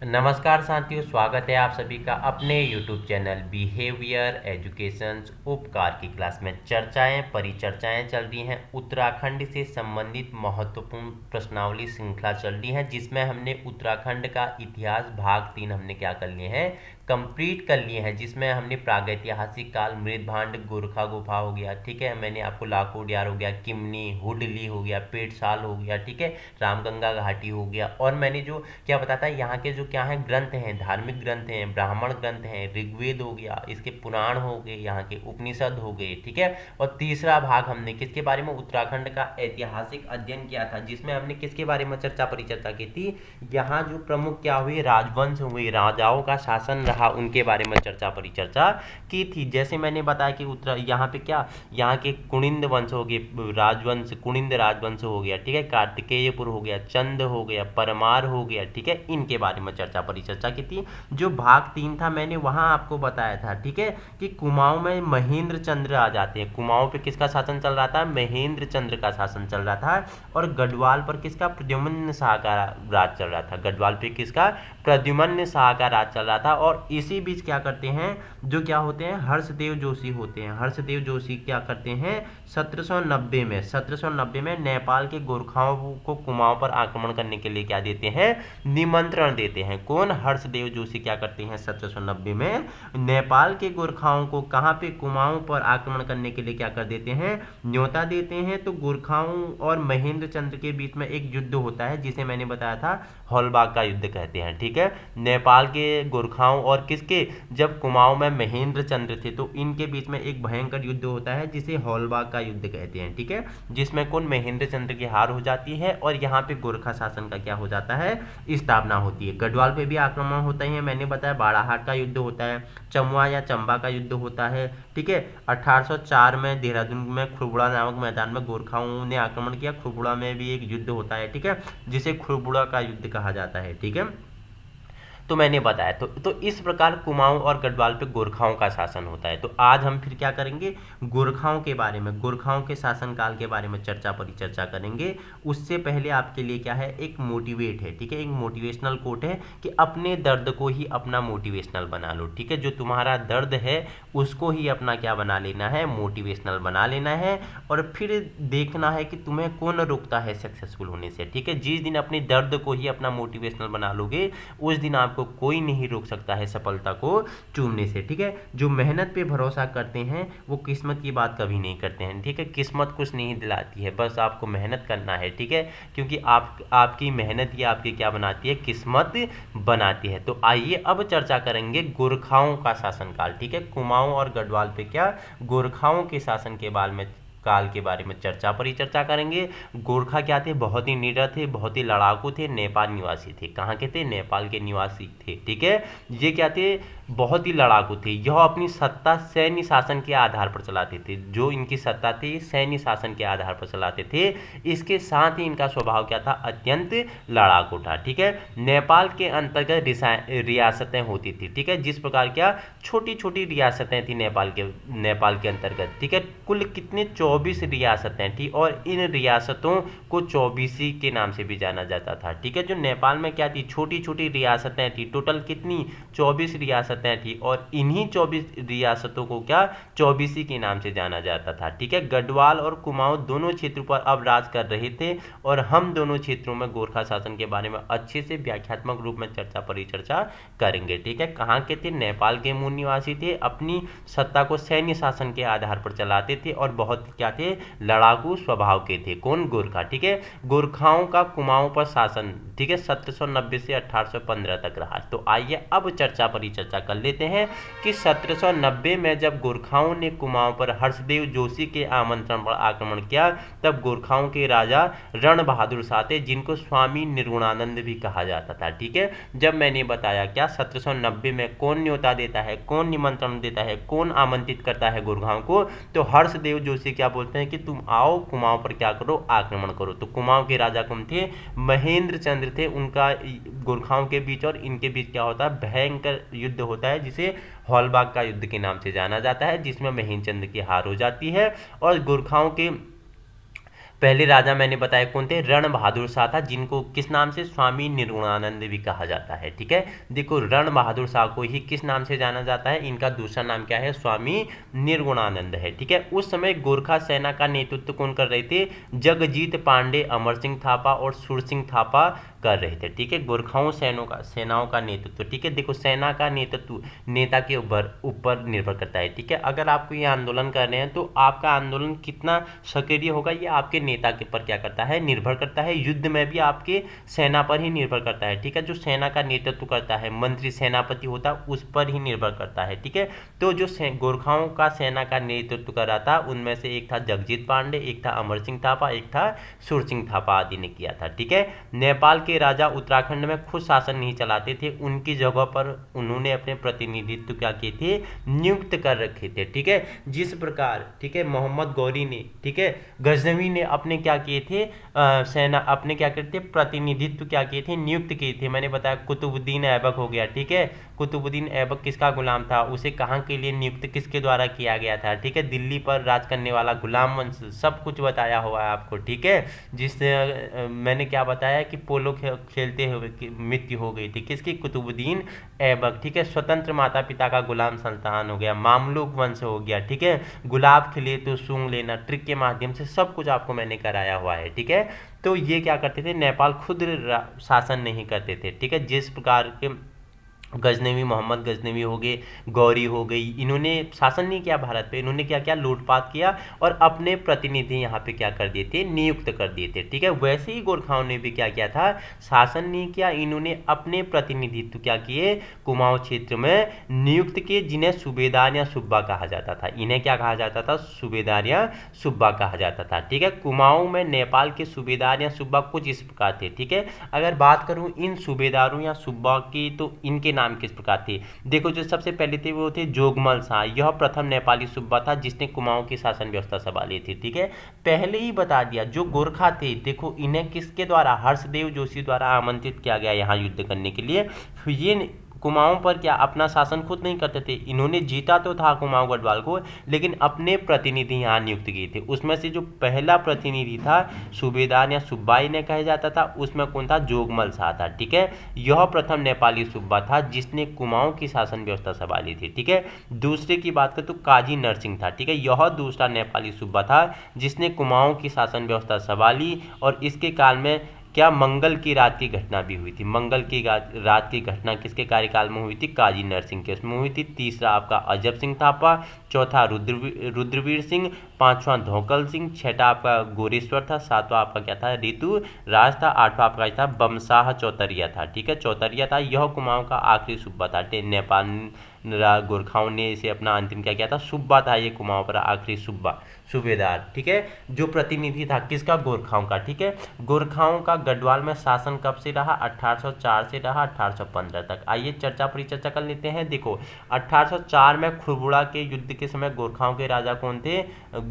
नमस्कार साथियों, स्वागत है आप सभी का अपने YouTube चैनल बिहेवियर एजुकेशन उपकार की क्लास में। परिचर्चाएं चल रही हैं। उत्तराखंड से संबंधित महत्वपूर्ण प्रश्नावली श्रृंखला चल रही है, जिसमें हमने उत्तराखंड का इतिहास भाग 3 हमने क्या कर लिए हैं, कंप्लीट कर लिए हैं। जिसमें हमने प्रागैतिहासिक काल, मृदभांड, गोरखा गुफा हो गया, ठीक है। मैंने आपको लाखोडियार हो गया, किमनी, हुडली हो गया, पेटशाल हो गया, ठीक है, रामगंगा घाटी हो गया। और मैंने जो क्या बताया था, यहाँ के जो क्या है ग्रंथ हैं, धार्मिक ग्रंथ हैं, ब्राह्मण ग्रंथ हैं, ऋग्वेद हो गया, इसके पुराण हो गए, यहाँ के उपनिषद हो गए, ठीक है। और तीसरा भाग हमने किसके बारे में, उत्तराखंड का ऐतिहासिक अध्ययन किया था, जिसमें हमने किसके बारे में परिचर्चा की थी, यहाँ जो प्रमुख क्या हुए राजवंश हुए, राजाओं का शासन रहा, उनके बारे में परिचर्चा की थी। जैसे मैंने बताया कि यहाँ पे क्या, यहाँ के कुनिंद वंश हो गए, राजवंश, कुनिंद राजवंश हो गया, ठीक है, कार्तिकेयपुर हो गया, चंद हो गया, परमार हो गया, ठीक है, इनके बारे में परिचर्चा की थी। जो भाग 3 था मैंने वहां आपको बताया था, ठीक है, कि कुमाऊं में महेंद्र चंद्र आ जाते हैं। कुमाऊं पे किसका शासन चल रहा था, महेंद्र चंद्र का शासन चल रहा था। और गढ़वाल पर किसका, प्रद्युम्न शाह का राज चल रहा था। गढ़वाल पे किसका, प्रद्युम्न शाह का राज चल रहा था। और इसी बीच क्या करते हैं, जो क्या होते हैं, हर्षदेव जोशी होते हैं। हर्षदेव जोशी क्या करते हैं, 1790 में नेपाल के गोरखाओं को कुमाऊं पर आक्रमण करने के लिए क्या देते हैं, निमंत्रण देते हैं। कौन, हर्षदेव जोशी क्या करते हैं 1790 में नेपाल के गोरखाओं को कहां पे, कुमाऊं पर आक्रमण करने के लिए क्या कर देते हैं, न्योता देते हैं। तो गोरखाओं और महेंद्र चंद्र के बीच में एक युद्ध होता है, जिसे मैंने बताया था हॉलबाग का युद्ध कहते हैं, ठीक है। नेपाल के गोरखाओं और किसके, जब कुमाऊं में महेंद्र चंद्र थे तो इनके बीच में एक भयंकर युद्ध होता है, जिसे हॉलबाग का युद्ध कहते हैं, ठीक है। जिसमें कौन, महेंद्र चंद्र की हार हो जाती है और यहाँ पे गोरखा शासन का क्या हो जाता है, स्थापना होती है। गढ़वाल पे भी आक्रमण होते हैं, मैंने बताया बाड़ाहाट का युद्ध होता है, चमुआ या चंबा का युद्ध होता है, ठीक है। 1804 में देहरादून में खुरबुड़ा नामक मैदान में गोरखाओं ने आक्रमण किया। खुरबुड़ा में भी एक युद्ध होता है, ठीक है, जिसे खुरबुड़ा का युद्ध कहा जाता है, ठीक है। तो मैंने बताया, तो इस प्रकार कुमाऊं और गढ़वाल पे गोरखाओं का शासन होता है। तो आज हम फिर क्या करेंगे, गोरखाओं के बारे में, गोरखाओं के शासनकाल के बारे में परिचर्चा करेंगे। उससे पहले आपके लिए क्या है, एक मोटिवेट है, ठीक है, एक मोटिवेशनल कोट है कि अपने दर्द को ही अपना मोटिवेशनल बना लो, ठीक है। जो तुम्हारा दर्द है उसको ही अपना क्या बना लेना है, मोटिवेशनल बना लेना है। और फिर देखना है कि तुम्हें कौन रोकता है सक्सेसफुल होने से, ठीक है। जिस दिन अपने दर्द को ही अपना मोटिवेशनल बना लोगे, उस दिन आपको कोई नहीं रोक सकता है सफलता को चूमने से, ठीक है। जो मेहनत पे भरोसा करते हैं वो किस्मत की बात कभी नहीं करते हैं, ठीक है। किस्मत कुछ नहीं दिलाती है, बस आपको मेहनत करना है, ठीक है। क्योंकि आपकी मेहनत ही आपकी क्या बनाती है, किस्मत बनाती है। तो आइए अब चर्चा करेंगे गोरखाओं का शासनकाल, ठीक है। कुमाऊं और गढ़वाल पे क्या, गोरखाओं के शासन के काल के बारे में परिचर्चा करेंगे। गोरखा क्या थे, बहुत ही निडर थे, बहुत ही लड़ाकू थे, नेपाल निवासी थे। कहाँ के थे, नेपाल के निवासी थे, ठीक है। ये क्या थे, बहुत ही लड़ाकू थे। यह अपनी सत्ता सैन्य शासन के आधार पर चलाते थे। जो इनकी सत्ता थी सैन्य शासन के आधार पर चलाते थे। इसके साथ ही इनका स्वभाव क्या था, अत्यंत लड़ाकू था, ठीक है। नेपाल के अंतर्गत रियासतें होती थी, ठीक है। जिस प्रकार क्या, छोटी छोटी रियासतें थी नेपाल के अंतर्गत, ठीक है। कुल कितने, 24 रियासतें थी और इन रियासतों को चौबीसी के नाम से भी जाना जाता था, ठीक है। जो नेपाल में क्या थी, छोटी छोटी रियासतें थी, टोटल कितनी, 24 रियासतें थी। और इन्हीं 24 रियासतों को क्या, चौबीसी के नाम से जाना जाता था, ठीक है। गढ़वाल और कुमाऊं दोनों क्षेत्रों पर अब राज कर रहे थे और हम दोनों क्षेत्रों में गोरखा शासन के बारे में अच्छे से व्याख्यात्मक रूप में परिचर्चा करेंगे, ठीक है। कहाँ के थे, नेपाल के मूल निवासी थे, अपनी सत्ता को सैन्य शासन के आधार पर चलाते थे और बहुत क्या थे, लड़ाकू स्वभाव के थे। कौन, गोरखा, ठीक है। गोरखाओं का कुमाऊं पर शासन, ठीक है, 1790 से 1815 तक रहा। तो आइए अब परिचर्चा कर लेते हैं कि 1790 में जब गोरखाओं ने कुमाऊं पर हर्षदेव जोशी के आमंत्रण पर आक्रमण किया, तब गोरखाओं के राजा रण बहादुर शाह थे, जिनको स्वामी निर्गुणानंद भी कहा जाता था, ठीक है। जब मैंने बताया क्या, 1790 में कौन न्योता देता है, कौन निमंत्रण देता है, कौन आमंत्रित करता है गोरखाओं को, तो हर्षदेव जोशी क्या बोलते हैं कि तुम आओ कुमाऊं पर क्या करो, आक्रमण करो। तो कुमाऊं के राजा कौन थे, महेंद्र चंद्र थे। उनका गोरखाओं के बीच और इनके बीच क्या होता है, भयंकर युद्ध होता है, जिसे हॉलबाग का युद्ध के नाम से जाना जाता है, जिसमें महेंद्र चंद्र की हार हो जाती है और गोरखाओं के पहले राजा मैंने बताया कौन थे, रण बहादुर शाह था, जिनको किस नाम से, स्वामी निर्गुणानंद भी कहा जाता है। ठीक है, देखो रण बहादुर शाह को ही किस नाम से जाना जाता है, इनका दूसरा नाम क्या है, स्वामी निर्गुणानंद है। ठीक है, उस समय गोरखा सेना का नेतृत्व कौन कर रहे थे, जगजीत पांडे, अमर सिंह थापा और सुर सिंह थापा कर रहे थे। ठीक है, गोरखाओं सेनाओं का नेतृत्व। ठीक है, देखो सेना का नेतृत्व नेता के ऊपर निर्भर करता है। ठीक है, अगर आपको ये आंदोलन कर रहे हैं तो आपका आंदोलन कितना सक्रिय होगा ये आपके नेता के ऊपर क्या करता है, निर्भर करता है। युद्ध में भी आपके सेना पर ही निर्भर करता है। ठीक है, जो सेना का नेतृत्व करता है, मंत्री सेनापति होता है, उस पर ही निर्भर करता है। ठीक है, तो जो गोरखाओं का सेना का नेतृत्व कर रहा था उनमें से एक था जगजीत पांडे, एक था अमर सिंह थापा, एक था सुर सिंह थापा आदि ने किया था। ठीक है, नेपाल के राजा उत्तराखंड में खुद शासन नहीं चलाते थे, उनकी जगह पर उन्होंने अपने प्रतिनिधित्व क्या किए थे, नियुक्त कर रखे थे। ठीक है, जिस प्रकार ठीक है मोहम्मद गौरी ने, ठीक है गजनवी ने अपने क्या किए थे, सेना अपने क्या करते प्रतिनिधित्व क्या किए थे, नियुक्त किए थे। मैंने बताया कुतुबुद्दीन ऐबक हो गया। ठीक है, कुतुबुद्दीन ऐबक किसका गुलाम था, उसे कहाँ के लिए नियुक्त किसके द्वारा किया गया था। ठीक है, दिल्ली पर राज करने वाला गुलाम वंश, सब कुछ बताया हुआ है आपको। ठीक है, जिससे मैंने क्या बताया कि पोलो खेलते हुए मृत्यु हो गई थी किसकी, कुतुबुद्दीन ऐबक। ठीक है, स्वतंत्र माता पिता का गुलाम सुल्तान हो गया, मामलुक वंश हो गया। ठीक है, गुलाब खिले तो सूंघ लेना, ट्रिक के माध्यम से सब कुछ आपको मैंने कराया हुआ है। ठीक है, तो ये क्या करते थे, नेपाल खुद शासन नहीं करते थे। ठीक है, जिस प्रकार के गजनवी, मोहम्मद गजनवी हो गए, गौरी हो गई, इन्होंने शासन नहीं किया भारत पे, इन्होंने क्या किया, लूटपाट किया और अपने प्रतिनिधि यहाँ पे क्या कर दिए थे, नियुक्त कर दिए थे। ठीक है, वैसे ही गोरखाओं ने भी क्या किया था, शासन नहीं किया, इन्होंने अपने प्रतिनिधित्व क्या किए, कुमाऊं क्षेत्र में नियुक्त किए, जिन्हें सूबेदार या सुब्बा कहा जाता था। इन्हें क्या कहा जाता था, सूबेदार या सुब्बा कहा जाता था। ठीक है, कुमाऊं में नेपाल के सूबेदार या सुब्बा कुछ इस प्रकार थे। ठीक है, अगर बात करूं इन सूबेदारों या सुब्बा की तो इनके नाम किस प्रकार थे, देखो जो सबसे पहले थे वो थे जोगमल शाह, यह प्रथम नेपाली सुब्बा था जिसने कुमाऊं की शासन व्यवस्था संभाली थी। ठीक है, पहले ही बता दिया जो गोरखा थे, देखो इन्हें किसके द्वारा, हर्षदेव जोशी द्वारा आमंत्रित किया गया यहाँ युद्ध करने के लिए। ये कुमाऊं पर क्या अपना शासन खुद नहीं करते थे, इन्होंने जीता तो था कुमाऊं गढ़वाल को, लेकिन अपने प्रतिनिधि यहाँ नियुक्त किए थे। उसमें से जो पहला प्रतिनिधि था सूबेदार या सुब्बाई ने कहा जाता था, उसमें कौन था, जोगमल शाह था। ठीक है, यह प्रथम नेपाली सुब्बा था जिसने कुमाऊं की शासन व्यवस्था संभाली थी। ठीक है, दूसरे की बात करें तो काजी नरसिंह था। ठीक है, यह दूसरा नेपाली सुब्बा था जिसने कुमाऊं की शासन व्यवस्था संभाली और इसके काल में क्या मंगल की रात की घटना भी हुई थी। मंगल की रात की घटना किसके कार्यकाल में हुई थी, काजी नरसिंह के उसमें हुई थी। तीसरा आपका अजब सिंह थापा, चौथा रुद्रवीर सिंह, पांचवा धोकल सिंह, छठा आपका गोरेश्वर था, सातवां आपका क्या था, ऋतु राज था, आठवां आपका था बमशाह चौतरिया था। ठीक है, चौतरिया था, यह कुमाऊं का आखिरी सूबा था। नेपाल गोरखाओं ने इसे अपना अंतिम क्या किया था, सूबा था ये कुमाऊं पर आखिरी सूबेदार। ठीक है, जो प्रतिनिधि था किसका, गोरखाओं का। ठीक है, गोरखाओं का गढ़वाल में शासन कब से रहा, 1804 से रहा 1815 तक। आइए चर्चा परिचर्चा कर लेते हैं। देखो 1804 में खुरबुड़ा के युद्ध के समय गोरखाओं के राजा कौन थे,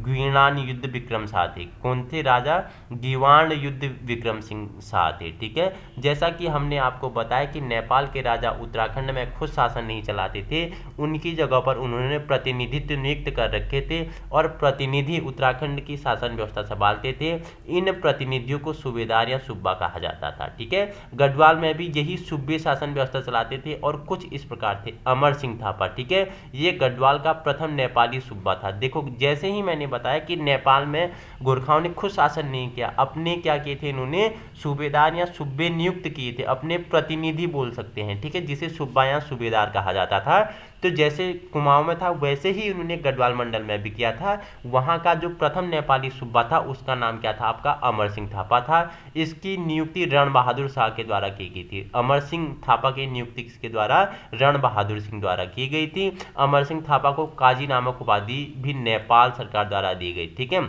गीवाण युद्ध विक्रम शाह थे। कौन थे राजा, गीवाण युद्ध विक्रम सिंह शाह थे। ठीक है, जैसा कि हमने आपको बताया कि नेपाल के राजा उत्तराखंड में खुद शासन नहीं चलाते थे, उनकी जगह पर उन्होंने प्रतिनिधित्व नियुक्त कर रखे थे और प्रतिनिधि उत्तराखंड की शासन व्यवस्था संभालते थे। इन प्रतिनिधियों को सूबेदार या सुब्बा कहा जाता था। ठीक है, गढ़वाल में भी यही सूबे शासन व्यवस्था चलाते थे और कुछ इस प्रकार थे। अमर सिंह थापा, ठीक है, ये गढ़वाल का प्रथम नेपाली सुब्बा था। देखो जैसे ही मैंने बताया कि नेपाल में गोरखाओं ने खुद शासन नहीं किया, अपने क्या किए थे, इन्होंने सूबेदार या सुब्बे नियुक्त किए थे, अपने प्रतिनिधि बोल सकते हैं। ठीक है, जिसे सुब्बा या सूबेदार कहा जाता था। तो जैसे कुमाऊं में था वैसे ही उन्होंने गढ़वाल मंडल में भी किया था। वहां का जो प्रथम नेपाली सूबा था उसका नाम क्या था, आपका अमर सिंह थापा था। इसकी नियुक्ति रण बहादुर शाह के द्वारा की गई थी। अमर सिंह थापा की नियुक्ति किसके द्वारा, रण बहादुर सिंह द्वारा की गई थी। अमर सिंह थापा को काजी नामक उपाधि भी नेपाल सरकार द्वारा दी गई। ठीक है,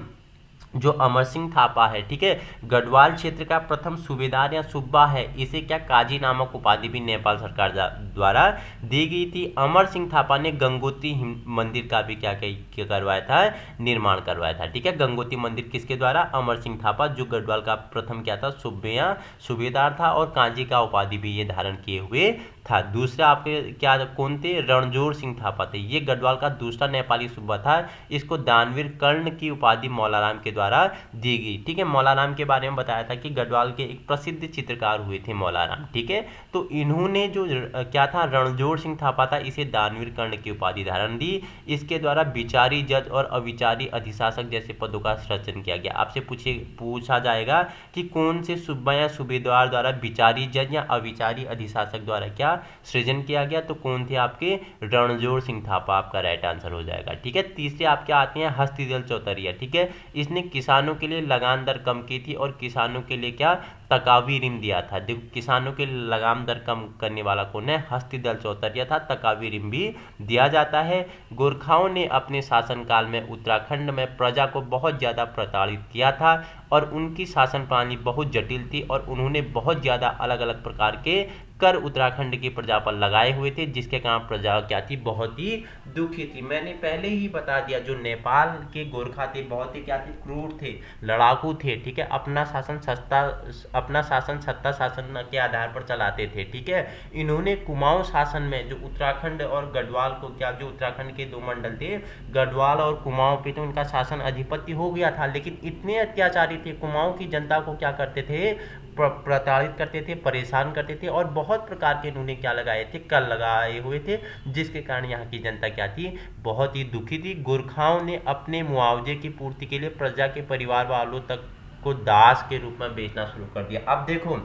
जो अमर सिंह थापा है, ठीक है, गढ़वाल क्षेत्र का प्रथम सूबेदार या सुब्बा है, इसे क्या काजी नामक उपाधि भी नेपाल सरकार द्वारा दी गई थी। अमर सिंह थापा ने गंगोत्री मंदिर का भी क्या करवाया था, निर्माण करवाया था। ठीक है, गंगोत्री मंदिर किसके द्वारा, अमर सिंह थापा, जो गढ़वाल का प्रथम क्या था, सूबेदार था और काजी का उपाधि भी ये धारण किए हुए था। दूसरा आपके क्या कौन थे? रणजोर सिंह थापा थे। ये गढ़वाल का दूसरा नेपाली सूबा था। इसको दानवीर कर्ण की उपाधि मौलाराम के द्वारा दी गई। ठीक है, मौलाराम के बारे में बताया था कि गढ़वाल के एक प्रसिद्ध चित्रकार हुए थे मौलाराम। ठीक है, तो इन्होंने जो क्या था, रणजोर सिंह थापा था, इसे दानवीर कर्ण की उपाधि धारण दी। इसके द्वारा विचारी जज और अविचारी अधिशासक जैसे पदों का सृजन किया गया। आपसे पूछा जाएगा कि कौन से सूबा या सूबेदार द्वारा विचारी जज या अविचारी अधिशासक द्वारा क्या सृजन किया गया, तो कौन थे आपके? रणजोर सिंह थापा आपका राइट आंसर हो जाएगा। ठीक है, तीसरे आपके आते हैं हस्तिदल चौतरिया। ठीक है, इसने किसानों के लिए लगान दर कम की थी और किसानों के लिए क्या तकावी ऋण दिया था। देखो, किसानों के लगान दर कम करने वाला कौन है? हस्तिदल चौतरिया था। तकावी ऋण भी दिया जाता है। गोरखाओं ने अपने शासनकाल में उत्तराखंड में प्रजा को बहुत ज़्यादा प्रताड़ित किया था और उनकी शासन प्रणाली बहुत जटिल थी और उन्होंने बहुत ज़्यादा अलग अलग प्रकार के कर उत्तराखंड की प्रजा पर लगाए हुए थे, जिसके कारण प्रजा क्या थी? बहुत ही दुखी थी। मैंने पहले ही बता दिया, जो नेपाल के गोरखा थे बहुत ही क्या थे? क्रूर थे, लड़ाकू थे। ठीक है, अपना शासन सत्ता शासन के आधार पर चलाते थे। ठीक है, इन्होंने कुमाऊं शासन में जो उत्तराखंड और गढ़वाल को क्या, जो उत्तराखंड के दो मंडल थे गढ़वाल और कुमाऊं पे, तो उनका शासन अधिपत्य हो गया था, लेकिन इतने अत्याचारी थे, कुमाऊं की जनता को क्या करते थे? प्रताड़ित करते थे, परेशान करते थे और बहुत प्रकार के इन्होंने क्या लगाए थे? कर लगाए हुए थे, जिसके कारण यहाँ की जनता क्या थी? बहुत ही दुखी थी। गोरखाओं ने अपने मुआवजे की पूर्ति के लिए प्रजा के परिवार वालों तक को दास के रूप में बेचना शुरू कर दिया। अब देखो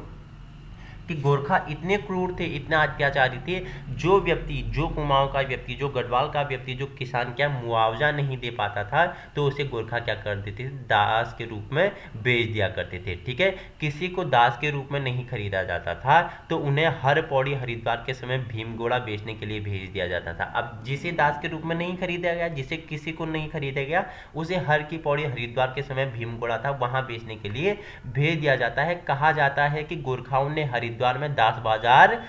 कि गोरखा इतने क्रूर थे, इतना अत्याचारी थे, जो व्यक्ति, जो कुमाऊं का व्यक्ति, जो गढ़वाल का व्यक्ति, जो किसान क्या मुआवजा नहीं दे पाता था, तो उसे गोरखा क्या कर देते थे? दास के रूप में बेच दिया करते थे। ठीक है, किसी को दास के रूप में नहीं खरीदा जाता था तो उन्हें हर पौड़ी हरिद्वार के समय भीमगोड़ा बेचने के लिए भेज दिया जाता था। अब जिसे दास के रूप में नहीं खरीदा गया, जिसे किसी को नहीं खरीदा गया, उसे हर की पौड़ी हरिद्वार के समय भीमगोड़ा था वहां बेचने के लिए भेज दिया जाता है। कहा जाता है कि गोरखाओं ने हरिद्वार में दास बाजार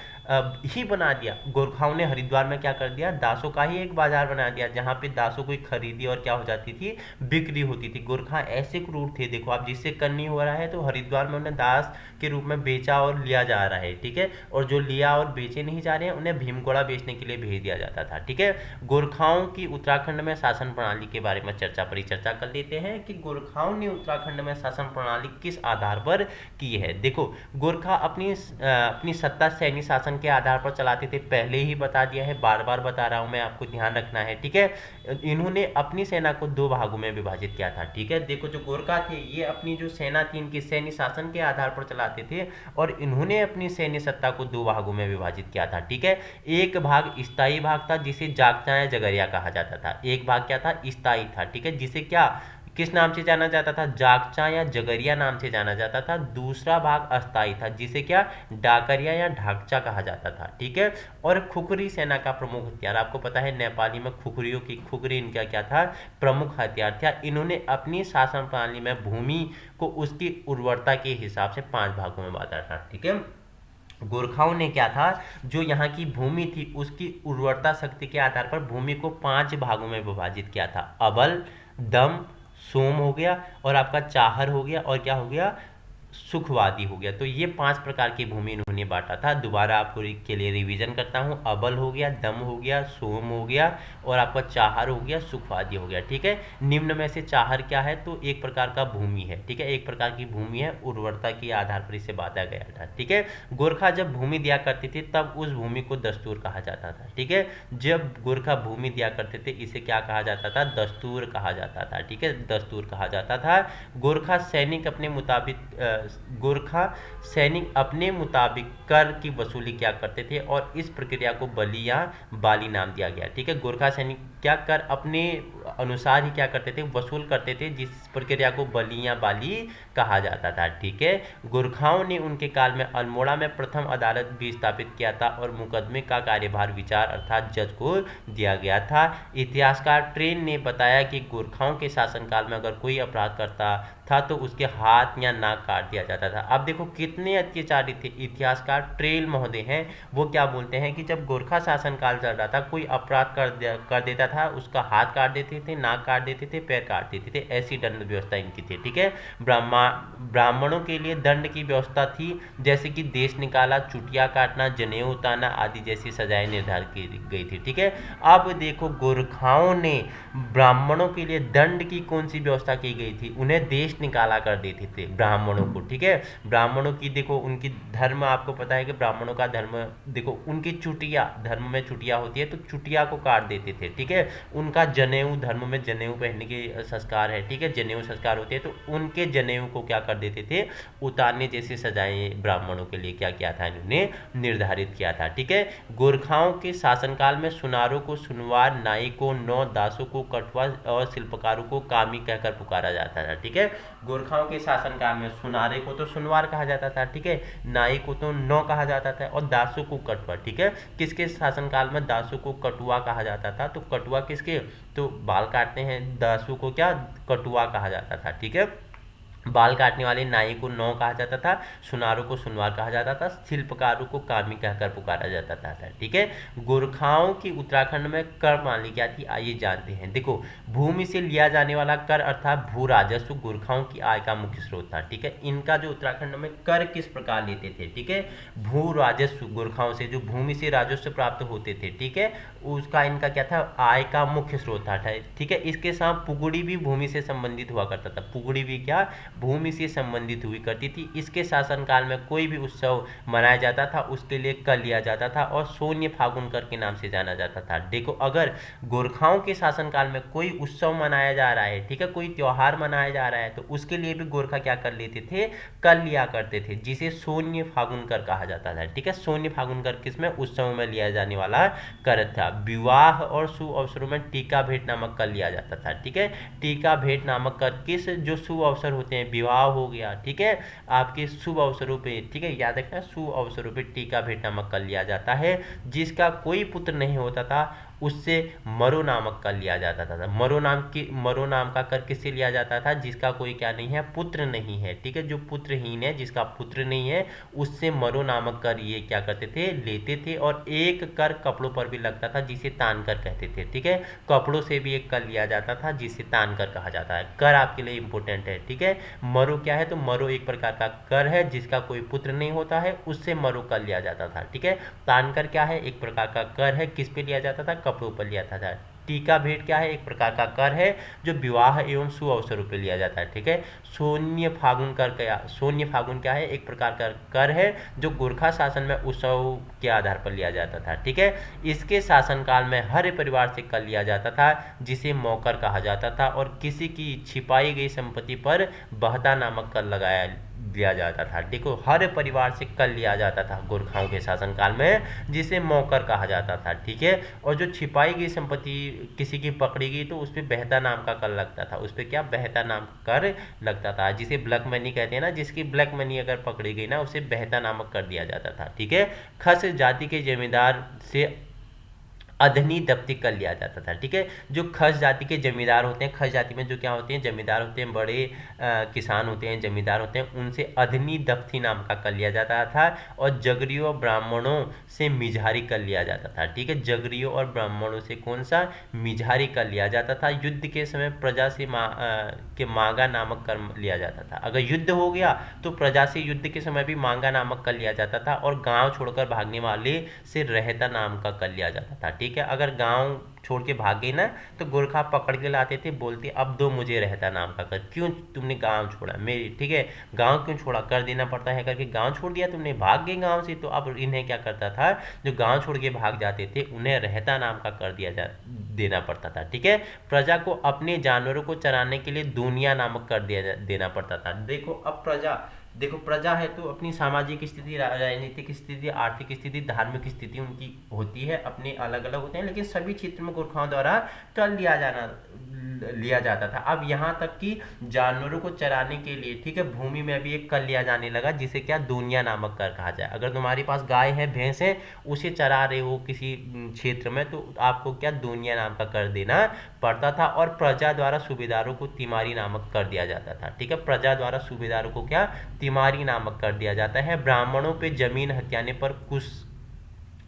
ही बना दिया। गोरखाओं ने हरिद्वार में क्या कर दिया? दासों का ही एक बाजार बना दिया, जहां पे दासों को खरीदी और क्या हो जाती थी? बिक्री होती थी। गोरखा ऐसे क्रूर थे, देखो आप, जिससे कर नहीं हो रहा है तो हरिद्वार में उन्हें दास के रूप में बेचा और लिया जा रहा है। ठीक है, और जो लिया और बेचे नहीं जा रहे हैं उन्हें भीमगोड़ा बेचने के लिए भेज दिया जाता था। ठीक है, गोरखाओं की उत्तराखंड में शासन प्रणाली के बारे में परिचर्चा कर लेते हैं कि गोरखाओं ने उत्तराखंड में शासन प्रणाली किस आधार पर की है। देखो, गोरखा अपनी सत्ता सैन्य शासन के आधार पर चलाते थे, पहले ही बता दिया है, बार बार बता रहा हूं मैं, आपको ध्यान रखना है। ठीक है, इन्होंने अपनी सेना को दो भागों में विभाजित किया था। ठीक है, देखो जो गोरखा थे ये अपनी जो सेना थी इनकी सैन्य शासन के आधार पर चलाते थे और इन्होंने अपनी सैन्य सत्ता को दो भागों में विभाजित किया था। ठीक है, एक भाग स्थायी भाग था जिसे जागचा या जगरिया कहा जाता था। एक भाग क्या था? स्थायी था। ठीक है, जिसे क्या, किस नाम से जाना जाता था? जागचा या जगरिया नाम से जाना जाता था। दूसरा भाग अस्थाई था जिसे क्या, डाकरिया या ढाकचा कहा जाता था। ठीक है, और खुखरी सेना का प्रमुख हथियार, आपको पता है नेपाली में खुखरी इनका क्या था? प्रमुख हथियार था। इन्होंने अपनी शासन प्रणाली में भूमि को उसकी उर्वरता के हिसाब से 5 भागों में बांटा था। ठीक है, गोरखाओं ने क्या था, जो यहाँ की भूमि थी उसकी उर्वरता शक्ति के आधार पर भूमि को 5 भागों में विभाजित किया था। अबल, दम, सोम हो गया और आपका चाहर हो गया और क्या हो गया? सुखवादी हो गया। तो ये 5 प्रकार की भूमि इन्होंने बांटा था। दोबारा आपको के लिए रिवीजन करता हूँ। अबल हो गया, दम हो गया, सोम हो गया और आपका चाहर हो गया, सुखवादी हो गया। ठीक है, निम्न में से चाहर क्या है? तो एक प्रकार का भूमि है। ठीक है, एक प्रकार की भूमि है, उर्वरता के आधार पर इसे बांटा गया था। ठीक है, गोरखा जब भूमि दिया करते थे तब उस भूमि को दस्तूर कहा जाता था। ठीक है, जब गोरखा भूमि दिया करते थे इसे क्या कहा जाता था? दस्तूर कहा जाता था। ठीक है, दस्तूर कहा जाता था। गोरखा सैनिक अपने मुताबिक कर की वसूली क्या करते थे और इस प्रक्रिया को बली या बाली नाम दिया गया। ठीक है, गोरखा सैनिक क्या कर अपने अनुसार ही क्या करते थे? वसूल करते थे, जिस प्रक्रिया को बली या बाली कहा जाता था। ठीक है, गोरखाओं ने उनके काल में अल्मोड़ा में प्रथम अदालत भी स्थापित किया था और मुकदमे का कार्यभार विचार अर्थात जज को दिया गया था। इतिहासकार ट्रेन ने बताया कि गोरखाओं के शासनकाल में अगर कोई अपराध करता था तो उसके हाथ या नाक काट दिया जाता था। अब देखो कितने अत्याचारी थे। इतिहासकार ट्रेल महोदय हैं, वो क्या बोलते हैं कि जब गोरखा शासनकाल चल रहा था, कोई अपराध कर देता था, उसका हाथ काट देते थे, नाक काट देते थे, पैर काट देते थे। ऐसी दंड व्यवस्था इनकी थी। ठीक है, ब्राह्मणों के लिए दंड की व्यवस्था थी, जैसे कि देश निकाला, चुटिया काटना, जनेऊ उतारना आदि जैसी सजाएं निर्धारित की गई थी। ठीक है, अब देखो गोरखाओं ने ब्राह्मणों के लिए दंड की कौन सी व्यवस्था की गई थी, उन्हें देश निकाला कर देते थे ब्राह्मणों को। ठीक है, ब्राह्मणों की देखो उनकी धर्म, आपको पता है कि ब्राह्मणों का धर्म, देखो उनकी चुटिया, धर्म में चुटिया होती है तो चुटिया को काट देते थे। ठीक है, उनका जनेऊ, धर्म में जनेऊ पहनने के संस्कार है। ठीक है, जनेऊ संस्कार होते हैं तो उनके जनेऊ को क्या कर देते थे, उतारने जैसी सजाएं ब्राह्मणों के लिए क्या किया था, इन्होंने निर्धारित किया था। ठीक है, गोरखाओं के शासनकाल में सुनारों को सुनवार, नाई को नौ, दासों को कटवा और शिल्पकारों को कामी कहकर पुकारा जाता था। ठीक है, गोरखाओं के शासनकाल में सुनारे को तो सुनवार कहा जाता था। ठीक है, नाई को तो नौ कहा जाता था और दासों को कटवा। ठीक है, किसके शासनकाल में दासों को कटुआ कहा जाता था, तो कटुआ किसके, तो बाल काटते हैं दासों को क्या, कटुआ कहा जाता था। ठीक है, बाल काटने वाले नाई को नौ कहा जाता था, सुनारों को सुनवार कहा जाता था, शिल्पकारों को कामी कहकर पुकारा जाता था। ठीक है, गोरखाओं की उत्तराखंड में कर प्रणाली क्या थी, आइए जानते हैं। देखो, भूमि से लिया जाने वाला कर अर्थात भू राजस्व गोरखाओं की आय का मुख्य स्रोत था। ठीक है, इनका जो उत्तराखंड में कर किस प्रकार लेते थे, ठीक है, भू राजस्व, गोरखाओं से जो भूमि से राजस्व प्राप्त होते थे, ठीक है, उसका इनका क्या था, आय का मुख्य स्रोत था। ठीक है, इसके साथ पुगड़ी भी भूमि से संबंधित हुआ करता था। पुगड़ी भी क्या, भूमि से संबंधित हुई करती थी। इसके शासनकाल में कोई भी उत्सव मनाया जाता था उसके लिए कर लिया जाता था और शून्य फागुन कर के नाम से जाना जाता था। देखो, अगर गोरखाओं के शासनकाल में कोई उत्सव मनाया जा रहा है, ठीक है, कोई त्योहार मनाया जा रहा है, तो उसके लिए भी गोरखा क्या कर लेते थे, कर लिया करते थे, जिसे शून्य फागुन कर कहा जाता था। ठीक है, शून्य फागुन कर किसमें, उत्सव में लिया जाने वाला कर था। विवाह और शुभ अवसरों में टीका भेंट नामक कर लिया जाता था। ठीक है, टीका भेंट नामक कर किस, जो शुभ अवसर होते हैं, विवाह हो गया, ठीक है, आपके शुभ अवसरों पे, ठीक है, याद रखना, शुभ अवसरों पे टीका भेंट नामक कर लिया जाता है। जिसका कोई पुत्र नहीं होता था उससे मरो नामक कर लिया जाता था। मरो नाम का कर किससे लिया जाता था, जिसका कोई क्या नहीं है, पुत्र नहीं है। ठीक है, जो पुत्रहीन है, जिसका पुत्र नहीं है, उससे मरो नामक कर ये क्या करते थे, लेते थे। और एक कर कपड़ों पर भी लगता था जिसे तान कर कहते थे। ठीक है, कपड़ों से भी एक कर लिया जाता था जिसे तान कर कहा जाता है। कर आपके लिए इंपॉर्टेंट है। ठीक है, मरो क्या है, तो मरो एक प्रकार का कर है, जिसका कोई पुत्र नहीं होता है उससे मरो कर लिया जाता था। ठीक है, तान कर क्या है, एक प्रकार का कर है, किस पे लिया जाता था, कपड़ों पर लिया था। टीका भेंट क्या है, एक प्रकार का कर है जो विवाह एवं शुभ अवसरों पर लिया जाता है। ठीक है, शून्य फागुन कर क्या, शून्य फागुन क्या है, एक प्रकार का कर है जो गोरखा शासन में उत्सव के आधार पर लिया जाता था। ठीक है, इसके शासनकाल में हर परिवार से कर लिया जाता था जिसे मौकर कहा जाता था और किसी की छिपाई गई संपत्ति पर बहता नामक कर लगाया दिया जाता था। देखो, हर परिवार से कर लिया जाता था गोरखाओं के शासनकाल में, जिसे मौकर कहा जाता था। ठीक है, और जो छिपाई गई संपत्ति किसी की पकड़ी गई तो उस पर बहता नाम का कर लगता था, उस पर क्या, बहता नाम कर लगता था, जिसे ब्लैक मनी कहते हैं ना, जिसकी ब्लैक मनी अगर पकड़ी गई ना उसे बहता नामक कर दिया जाता था। ठीक है, खस जाति के जमींदार से अधनी दफ्ती कर लिया जाता था। ठीक है, जो खस जाति के जमींदार होते हैं, खस जाति में जो क्या होते हैं, जमींदार होते हैं, बड़े किसान होते हैं, जमींदार होते हैं, उनसे अधनी दफ्ती नाम का कर लिया जाता था। और जगरियों ब्राह्मणों से मिझारी कर लिया जाता था। ठीक है, जगरियों और ब्राह्मणों से कौन सा, मिझारी कर लिया जाता था। युद्ध के समय प्रजा से के मांगा नामक कर लिया जाता था। अगर युद्ध हो गया तो प्रजा से युद्ध के समय भी मांगा नामक कर लिया जाता था। और गांव छोड़कर भागने वाले से रहता नाम का कर लिया जाता था। ठीक है, अगर गांव छोड़ के भाग गई ना तो गोरखा पकड़ के लाते थे, बोलते अब दो मुझे रहता नाम का कर, क्यों तुमने गांव छोड़ा मेरी, ठीक है, गांव क्यों छोड़ा, कर देना पड़ता है करके गांव छोड़ दिया तुमने, भाग गए गांव से। तो अब इन्हें क्या करता था, जो गांव छोड़ के भाग जाते थे उन्हें रहता नाम का कर देना पड़ता था। ठीक है, प्रजा को अपने जानवरों को चराने के लिए दुनिया नामक कर देना पड़ता था। देखो, प्रजा है तो अपनी सामाजिक स्थिति, राजनीतिक स्थिति, आर्थिक स्थिति, धार्मिक स्थिति उनकी होती है, अपने अलग अलग होते हैं, लेकिन सभी क्षेत्र में गोरखाओं द्वारा कर लिया जाता था। अब यहाँ तक कि जानवरों को चराने के लिए, ठीक है, भूमि में भी एक कर लिया जाने लगा जिसे क्या दूनिया नामक कर कहा जाए। अगर तुम्हारे पास गाय है, भैंस है, उसे चरा रहे हो किसी क्षेत्र में, तो आपको क्या दूनिया नाम का कर देना पड़ता था। और प्रजा द्वारा सूबेदारों को तिमारी नामक कर दिया जाता था, ठीक है, प्रजा द्वारा सूबेदारों को क्या तिमारी नामक कर दिया जाता है। ब्राह्मणों पे जमीन हथियाने पर कुछ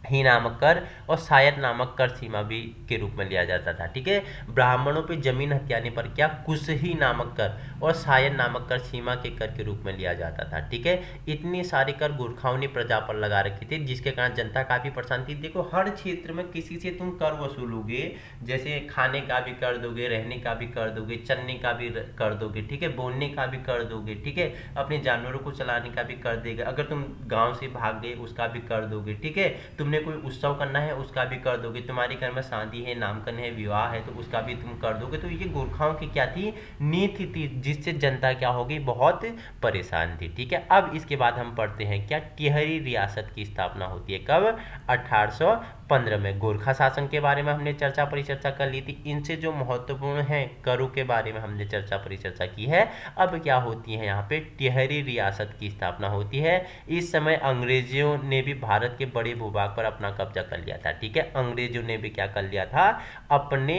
ही नामक कर और शायद नामक कर सीमा भी के रूप में लिया जाता था, ठीक है। ब्राह्मणों पे जमीन हथियाने पर क्या कुछ ही नामक कर और शायद नामक कर सीमा के कर के रूप में लिया जाता था, ठीक है। इतनी सारे कर गोरखाओं ने प्रजा पर लगा रखी थी जिसके कारण जनता काफी परेशान थी। देखो हर क्षेत्र में किसी से तुम कर वसूलोगे, जैसे खाने का भी कर दोगे, रहने का भी कर दोगे, चलने का भी कर दोगे, ठीक है, बोलने का भी कर दोगे, ठीक है, अपने जानवरों को चलाने का भी कर देगा, अगर तुम गांव से भाग गए उसका भी कर दोगे, ठीक है, तुमने कोई उत्सव करना है उसका भी कर दोगे, तुम्हारे घर में शादी है, नामकरण है, विवाह है, तो उसका भी तुम कर दोगे। तो ये गोरखाओं की क्या थी, नीति थी, जिससे जनता क्या होगी, बहुत परेशान थी, ठीक है। अब इसके बाद हम पढ़ते हैं क्या टिहरी रियासत की स्थापना होती है कब, 1815 में। गोरखा शासन के बारे में हमने चर्चा परिचर्चा कर ली थी। इनसे जो महत्वपूर्ण है करों के बारे में हमने चर्चा परिचर्चा की है। अब क्या होती है, यहाँ पे टिहरी रियासत की स्थापना होती है। इस समय अंग्रेजों ने भी भारत के बड़े भूभाग पर अपना कब्जा कर लिया था, ठीक है, अंग्रेजों ने भी क्या कर लिया था, अपने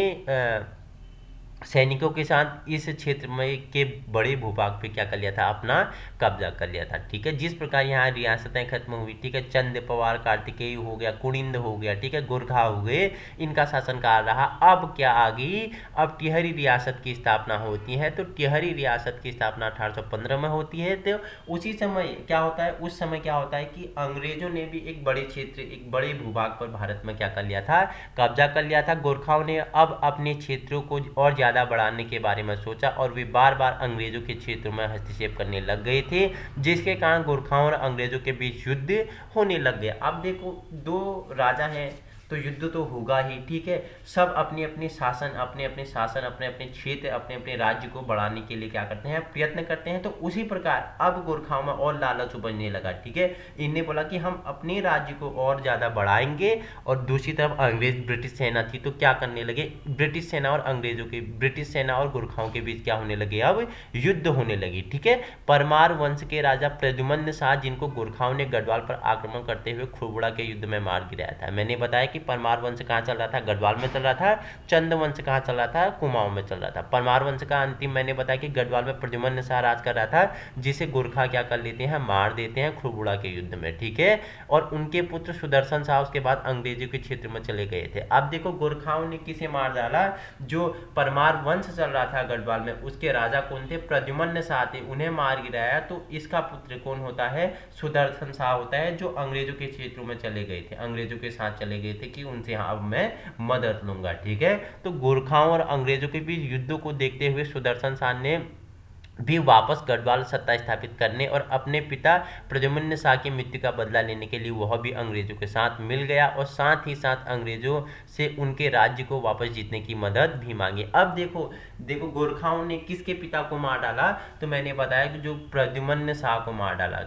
सैनिकों के साथ इस क्षेत्र में के बड़े भूभाग पे क्या कर लिया था, अपना कब्जा कर लिया था, ठीक है। जिस प्रकार यहाँ रियासतें खत्म हुई, ठीक है, चंद, पवार, कार्तिकेय हो गया, कुनिंद हो गया, ठीक है, गोरखा हो गए, इनका शासनकाल रहा। अब क्या आ गई, अब टिहरी रियासत की स्थापना होती है। तो टिहरी रियासत की स्थापना 1815 में होती है। तो उसी समय क्या होता है, उस समय क्या होता है कि अंग्रेजों ने भी एक बड़े क्षेत्र, एक बड़े भूभाग पर भारत में क्या कर लिया था, कब्जा कर लिया था। गोरखाओं ने अब अपने क्षेत्रों को और ज्यादा बढ़ाने के बारे में सोचा और वे बार बार अंग्रेजों के क्षेत्र में हस्तक्षेप करने लग गए थे, जिसके कारण गोरखाओं और अंग्रेजों के बीच युद्ध होने लग गया। अब देखो दो राजा हैं तो युद्ध तो होगा ही, ठीक है, सब अपने अपने शासन, अपने अपने क्षेत्र, अपने अपने राज्य को बढ़ाने के लिए क्या करते हैं, प्रयत्न करते हैं। तो उसी प्रकार अब गोरखाओं में और लालच उपजने लगा, ठीक है, इन्हें बोला कि हम अपने राज्य को और ज्यादा बढ़ाएंगे। और दूसरी तरफ अंग्रेज ब्रिटिश सेना थी, तो क्या करने लगे, ब्रिटिश सेना और अंग्रेजों के, ब्रिटिश सेना और गोरखाओं के बीच क्या होने लगे, अब युद्ध होने लगी, ठीक है। परमार वंश के राजा प्रद्युम्न शाह, जिनको गोरखाओं ने गढ़वाल पर आक्रमण करते हुए खुड़बुड़ा के युद्ध में मार गिराया था। मैंने बताया कि परमार वंश कहाँ चल रहा था, गढ़वाल में चल रहा था। चंद वंश कहाँ चल रहा था, कुमाऊं में चल रहा था। परमार वंश का अंतिम मैंने बताया कि गढ़वाल में प्रद्युम्न शाह राज कर रहा था, जिसे गोरखा क्या कर लेते हैं, मार देते हैं खुड़बुड़ा के युद्ध में, ठीक है। और उनके पुत्र सुदर्शन शाह उसके बाद अंग्रेजों के क्षेत्र में चले गए थे। अब देखो गोरखाओं ने किसे मार डाला, जो परमार वंश चल रहा था गढ़वाल में, उसके राजा कौन थे, प्रद्युम्न शाह थे, उन्हें मार गिराया। तो इसका पुत्र कौन होता है, सुदर्शन शाह होता है, जो अंग्रेजों के क्षेत्रों में चले गए थे, अंग्रेजों के साथ चले गए थे कि उनसे अब मैं मदद लूंगा, ठीक है। तो गोरखाओं और अंग्रेजों के बीच युद्ध को देखते हुए सुदर्शन शाह ने भी वापस गढ़वाल सत्ता स्थापित करने और अपने पिता प्रद्युम्न शाह की मृत्यु का बदला लेने के लिए वह भी अंग्रेजों के साथ मिल गया और साथ ही साथ अंग्रेजों से उनके राज्य को वापस जीतने की मदद भी मांगी। अब देखो देखो गोरखाओं ने किसके पिता को मार डाला, तो मैंने बताया कि जो प्रद्युम्न शाह को मार डाला,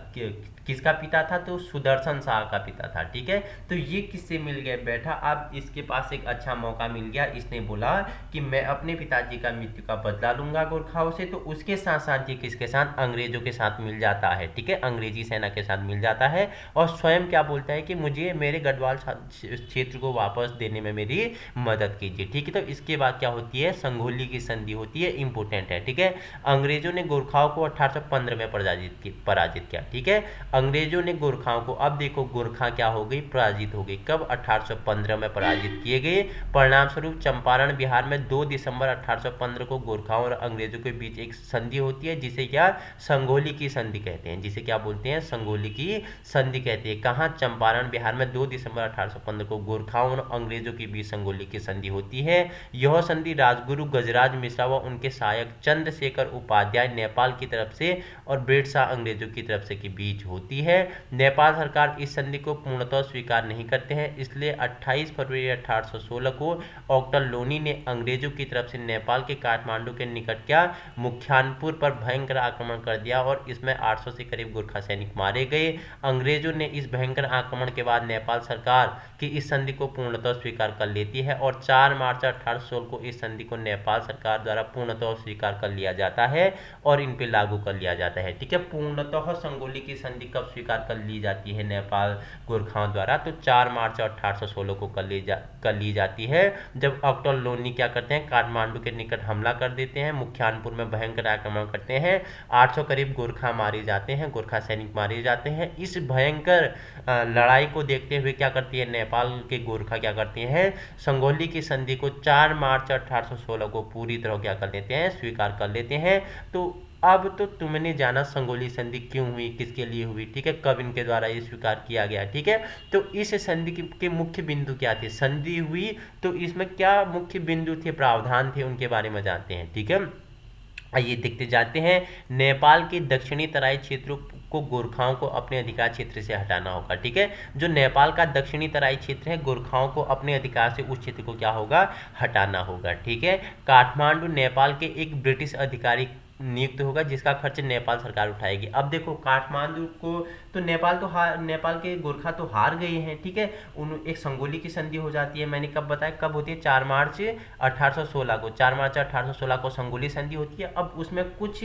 किसका पिता था, तो सुदर्शन शाह का पिता था, ठीक है। तो ये किससे मिल गया बैठा, अब इसके पास एक अच्छा मौका मिल गया, इसने बोला कि मैं अपने पिताजी का मृत्यु का बदला लूंगा गोरखाओं से। तो उसके साथ साथ ये किसके साथ, अंग्रेजों के साथ मिल जाता है, ठीक है, अंग्रेजी सेना के साथ मिल जाता है और स्वयं क्या बोलता है कि मुझे मेरे गढ़वाल क्षेत्र को वापस देने में मेरी मदद कीजिए, ठीक है। तो इसके बाद क्या होती है, संगोली की संधि होती है, इंपोर्टेंट है, ठीक है। अंग्रेजों ने गोरखाओं को 1815 में पराजित किया, ठीक है। अंग्रेजों ने गोरखाओं को, अब देखो गोरखा क्या हो गई, पराजित हो गई, कब, 1815 में पराजित किए गए। परिणाम स्वरूप चंपारण बिहार में 2 दिसंबर 1815 को गोरखाओं और अंग्रेजों के बीच एक संधि होती है, जिसे क्या, संगोली की संधि कहते हैं, जिसे क्या बोलते हैं, संगोली की संधि कहते हैं। कहाँ, चंपारण बिहार में 2 दिसंबर 1815 को गोरखाओं और अंग्रेजों के बीच संगोली की संधि होती है। यह संधि राजगुरु गजराज मिश्रा व उनके सहायक चंद्रशेखर उपाध्याय नेपाल की तरफ से और ब्रिटिश अंग्रेजों की तरफ से के बीच होती होती है। नेपाल सरकार इस संधि को पूर्णतः स्वीकार नहीं करते हैं, इसलिए 28 फरवरी 1816 को ऑक्टरलोनी ने अंग्रेजों की तरफ से नेपाल के काठमांडू के निकट क्या मुख्यानपुर पर भयंकर आक्रमण कर दिया और इसमें 800 से करीब गोरखा सैनिक मारे गए। अंग्रेजों ने इस भयंकर आक्रमण के बाद नेपाल सरकार की इस संधि को पूर्णतः स्वीकार कर लेती है और 4 मार्च 1816 को इस संधि को नेपाल सरकार द्वारा पूर्णतः स्वीकार कर लिया जाता है और इन पे लागू कर लिया जाता है। ठीक है, पूर्णतः संगोली की संधि कब स्वीकार कर ली जाती है नेपाल गोरखाओं द्वारा? तो 4 मार्च 1816 को कर ली जाती है, जब ऑक्टरलोनी क्या करते हैं, काठमांडू के निकट हमला कर देते हैं, मुख्यानपुर में भयंकर आक्रमण करते हैं, 800 करीब गोरखा मारे जाते हैं, गोरखा सैनिक मारे जाते हैं। इस भयंकर लड़ाई को देखते हुए क्या करती है नेपाल के गोरखा, क्या करते हैं, संगोली की संधि को 4 मार्च 1816 को पूरी तरह क्या कर लेते हैं, स्वीकार कर लेते हैं। तो अब तो तुमने जाना संगोली संधि क्यों हुई, किसके लिए हुई, ठीक है, कब इनके द्वारा ये स्वीकार किया गया। ठीक है, तो इस संधि के मुख्य बिंदु क्या थे, संधि हुई तो इसमें क्या मुख्य बिंदु थे, प्रावधान थे, उनके बारे में जानते हैं। ठीक है, आइए देखते जाते हैं। नेपाल के दक्षिणी तराई क्षेत्रों को गोरखाओं को अपने अधिकार क्षेत्र से हटाना होगा। ठीक है, जो नेपाल का दक्षिणी तराई क्षेत्र है, गोरखाओं को अपने अधिकार से उस क्षेत्र को क्या होगा, हटाना होगा। ठीक है, काठमांडू नेपाल के एक ब्रिटिश अधिकारी नियुक्त होगा जिसका खर्च नेपाल सरकार उठाएगी। अब देखो काठमांडू को तो नेपाल के गोरखा तो हार गए हैं। ठीक है, उन एक संगोली की संधि हो जाती है, मैंने कब बताया, कब होती है, 4 मार्च 1816 को, 4 मार्च 1816 को संगोली संधि होती है। अब उसमें कुछ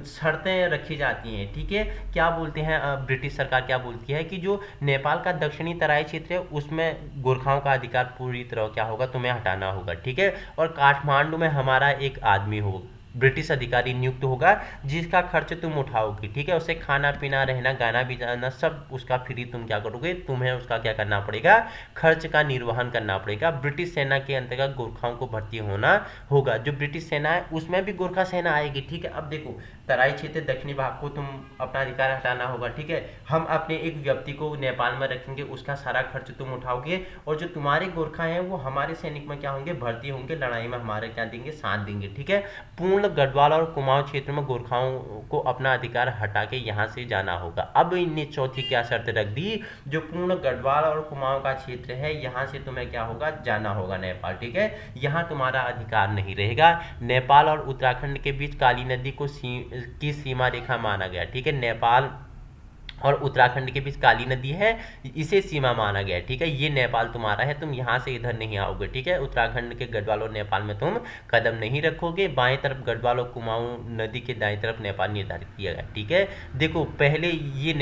शर्तें रखी जाती हैं। ठीक है, क्या बोलते हैं, ब्रिटिश सरकार क्या बोलती है कि जो नेपाल का दक्षिणी तराई क्षेत्र है उसमें गोरखाओं का अधिकार पूरी तरह क्या होगा, तुम्हें हटाना होगा। ठीक है, और काठमांडू में हमारा एक आदमी होगा, ब्रिटिश अधिकारी नियुक्त होगा जिसका खर्च तुम उठाओगे। ठीक है, उसे खाना पीना रहना गाना भी जाना सब उसका फ्री, तुम क्या करोगे, तुम्हें उसका क्या करना पड़ेगा, खर्च का निर्वहन करना पड़ेगा। ब्रिटिश सेना के अंतर्गत गोरखाओं को भर्ती होना होगा। जो ब्रिटिश सेना है उसमें भी गोरखा सेना आएगी। ठीक है, अब देखो तराई क्षेत्र दक्षिणी भाग को तुम अपना अधिकार हटाना होगा। ठीक है, हम अपने एक व्यक्ति को नेपाल में रखेंगे, उसका सारा खर्च तुम उठाओगे और जो तुम्हारे गोरखा हैं वो हमारे सैनिक में क्या होंगे, भर्ती होंगे, लड़ाई में हमारे क्या देंगे, साथ देंगे। ठीक है, पूर्ण गढ़वाल और कुमाऊं क्षेत्र में गोरखाओं को अपना अधिकार हटा के यहाँ से जाना होगा। अब इनने चौथी क्या शर्त रख दी, जो पूर्ण गढ़वाल और कुमाऊं का क्षेत्र है यहाँ से तुम्हें क्या होगा, जाना होगा नेपाल। ठीक है, यहाँ तुम्हारा अधिकार नहीं रहेगा। नेपाल और उत्तराखंड के बीच काली नदी को की सीमा रेखा माना गया। ठीक है, नेपाल और उत्तराखंड के बीच काली नदी है, इसे सीमा माना गया। ठीक है, ये नेपाल तुम्हारा है, तुम यहाँ से इधर नहीं आओगे। ठीक है, उत्तराखंड के गढ़वाल और नेपाल में तुम कदम नहीं रखोगे। बाएं तरफ गढ़वाल और कुमाऊं नदी के दाएं तरफ नेपाल निर्धारित किया गया। ठीक है, देखो पहले ये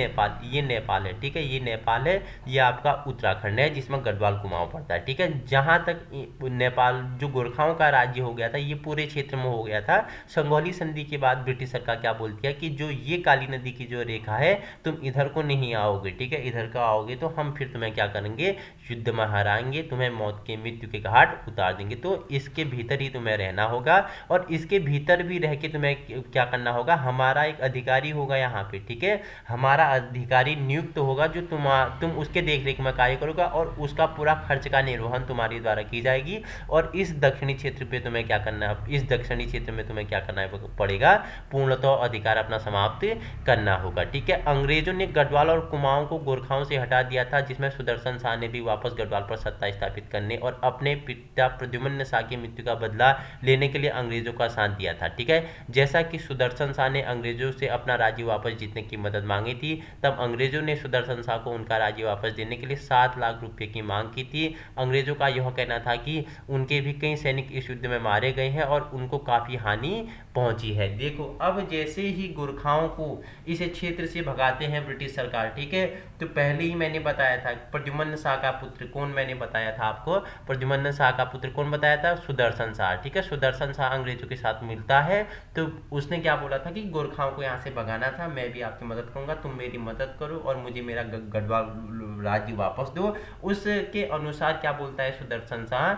नेपाल है। ठीक है, ये नेपाल है, ये आपका उत्तराखंड है जिसमें गढ़वाल कुमाऊं पड़ता है। ठीक है, जहाँ तक नेपाल जो गोरखाओं का राज्य हो गया था ये पूरे क्षेत्र में हो गया था। संगौली संधि के बाद ब्रिटिश सरकार क्या बोलती है कि जो ये काली नदी की जो रेखा है तुम इधर को नहीं आओगे। ठीक है, इधर का आओगे तो हम फिर तुम्हें क्या करेंगे, युद्ध में हराएंगे, तुम्हें मौत के मृत्यु के घाट उतार देंगे। तो इसके भीतर ही तुम्हें रहना होगा और इसके भीतर भी रह के तुम्हें क्या करना होगा, हमारा एक अधिकारी होगा यहाँ पे। ठीक है, हमारा अधिकारी नियुक्त होगा जो तुम उसके देख रेख में कार्य करोगा और उसका पूरा खर्च का निर्वहन तुम्हारे द्वारा की जाएगी। और इस दक्षिणी क्षेत्र पे तुम्हें क्या करना है, इस दक्षिणी क्षेत्र में तुम्हें क्या करना पड़ेगा, पूर्णतः अधिकार अपना समाप्त करना होगा। ठीक है, अंग्रेजों ने गढ़वाल और कुमाऊं को गोरखाओं से हटा दिया था, जिसमें सुदर्शन शाह ने भी वापस गढ़वाल पर सत्ता स्थापित करने और अपने पिता प्रद्युम्न शाह की मृत्यु का बदला लेने के लिए अंग्रेजों का साथ दिया था। ठीक है, जैसा कि सुदर्शन शाह ने अंग्रेजों से अपना राज्य वापस जीतने की मदद मांगी थी, तब अंग्रेजों ने सुदर्शन शाह को उनका राज्य वापस देने के लिए 7 लाख रुपए की मांग की थी। अंग्रेजों का यह कहना था कि उनके भी कई सैनिक इस युद्ध में मारे गए हैं और उनको काफी हानि पहुंची है। देखो अब जैसे ही गोरखाओं को इस क्षेत्र से भगाते हैं ब्रिटिश सरकार। ठीक है, तो पहले ही मैंने बताया था प्रद्युम्न शाह का पुत्र कौन, मैंने बताया था आपको, प्रद्युम्न शाह का पुत्र कौन बताया था, सुदर्शन शाह। ठीक है, सुदर्शन शाह अंग्रेजों के साथ मिलता है तो उसने क्या बोला था कि गोरखाओं को यहाँ से भगाना था, मैं भी आपकी मदद करूंगा, तुम मेरी मदद करो और मुझे मेरा गढ़वाल राज्य वापस दो। उसके अनुसार क्या बोलता है सुदर्शन शाह,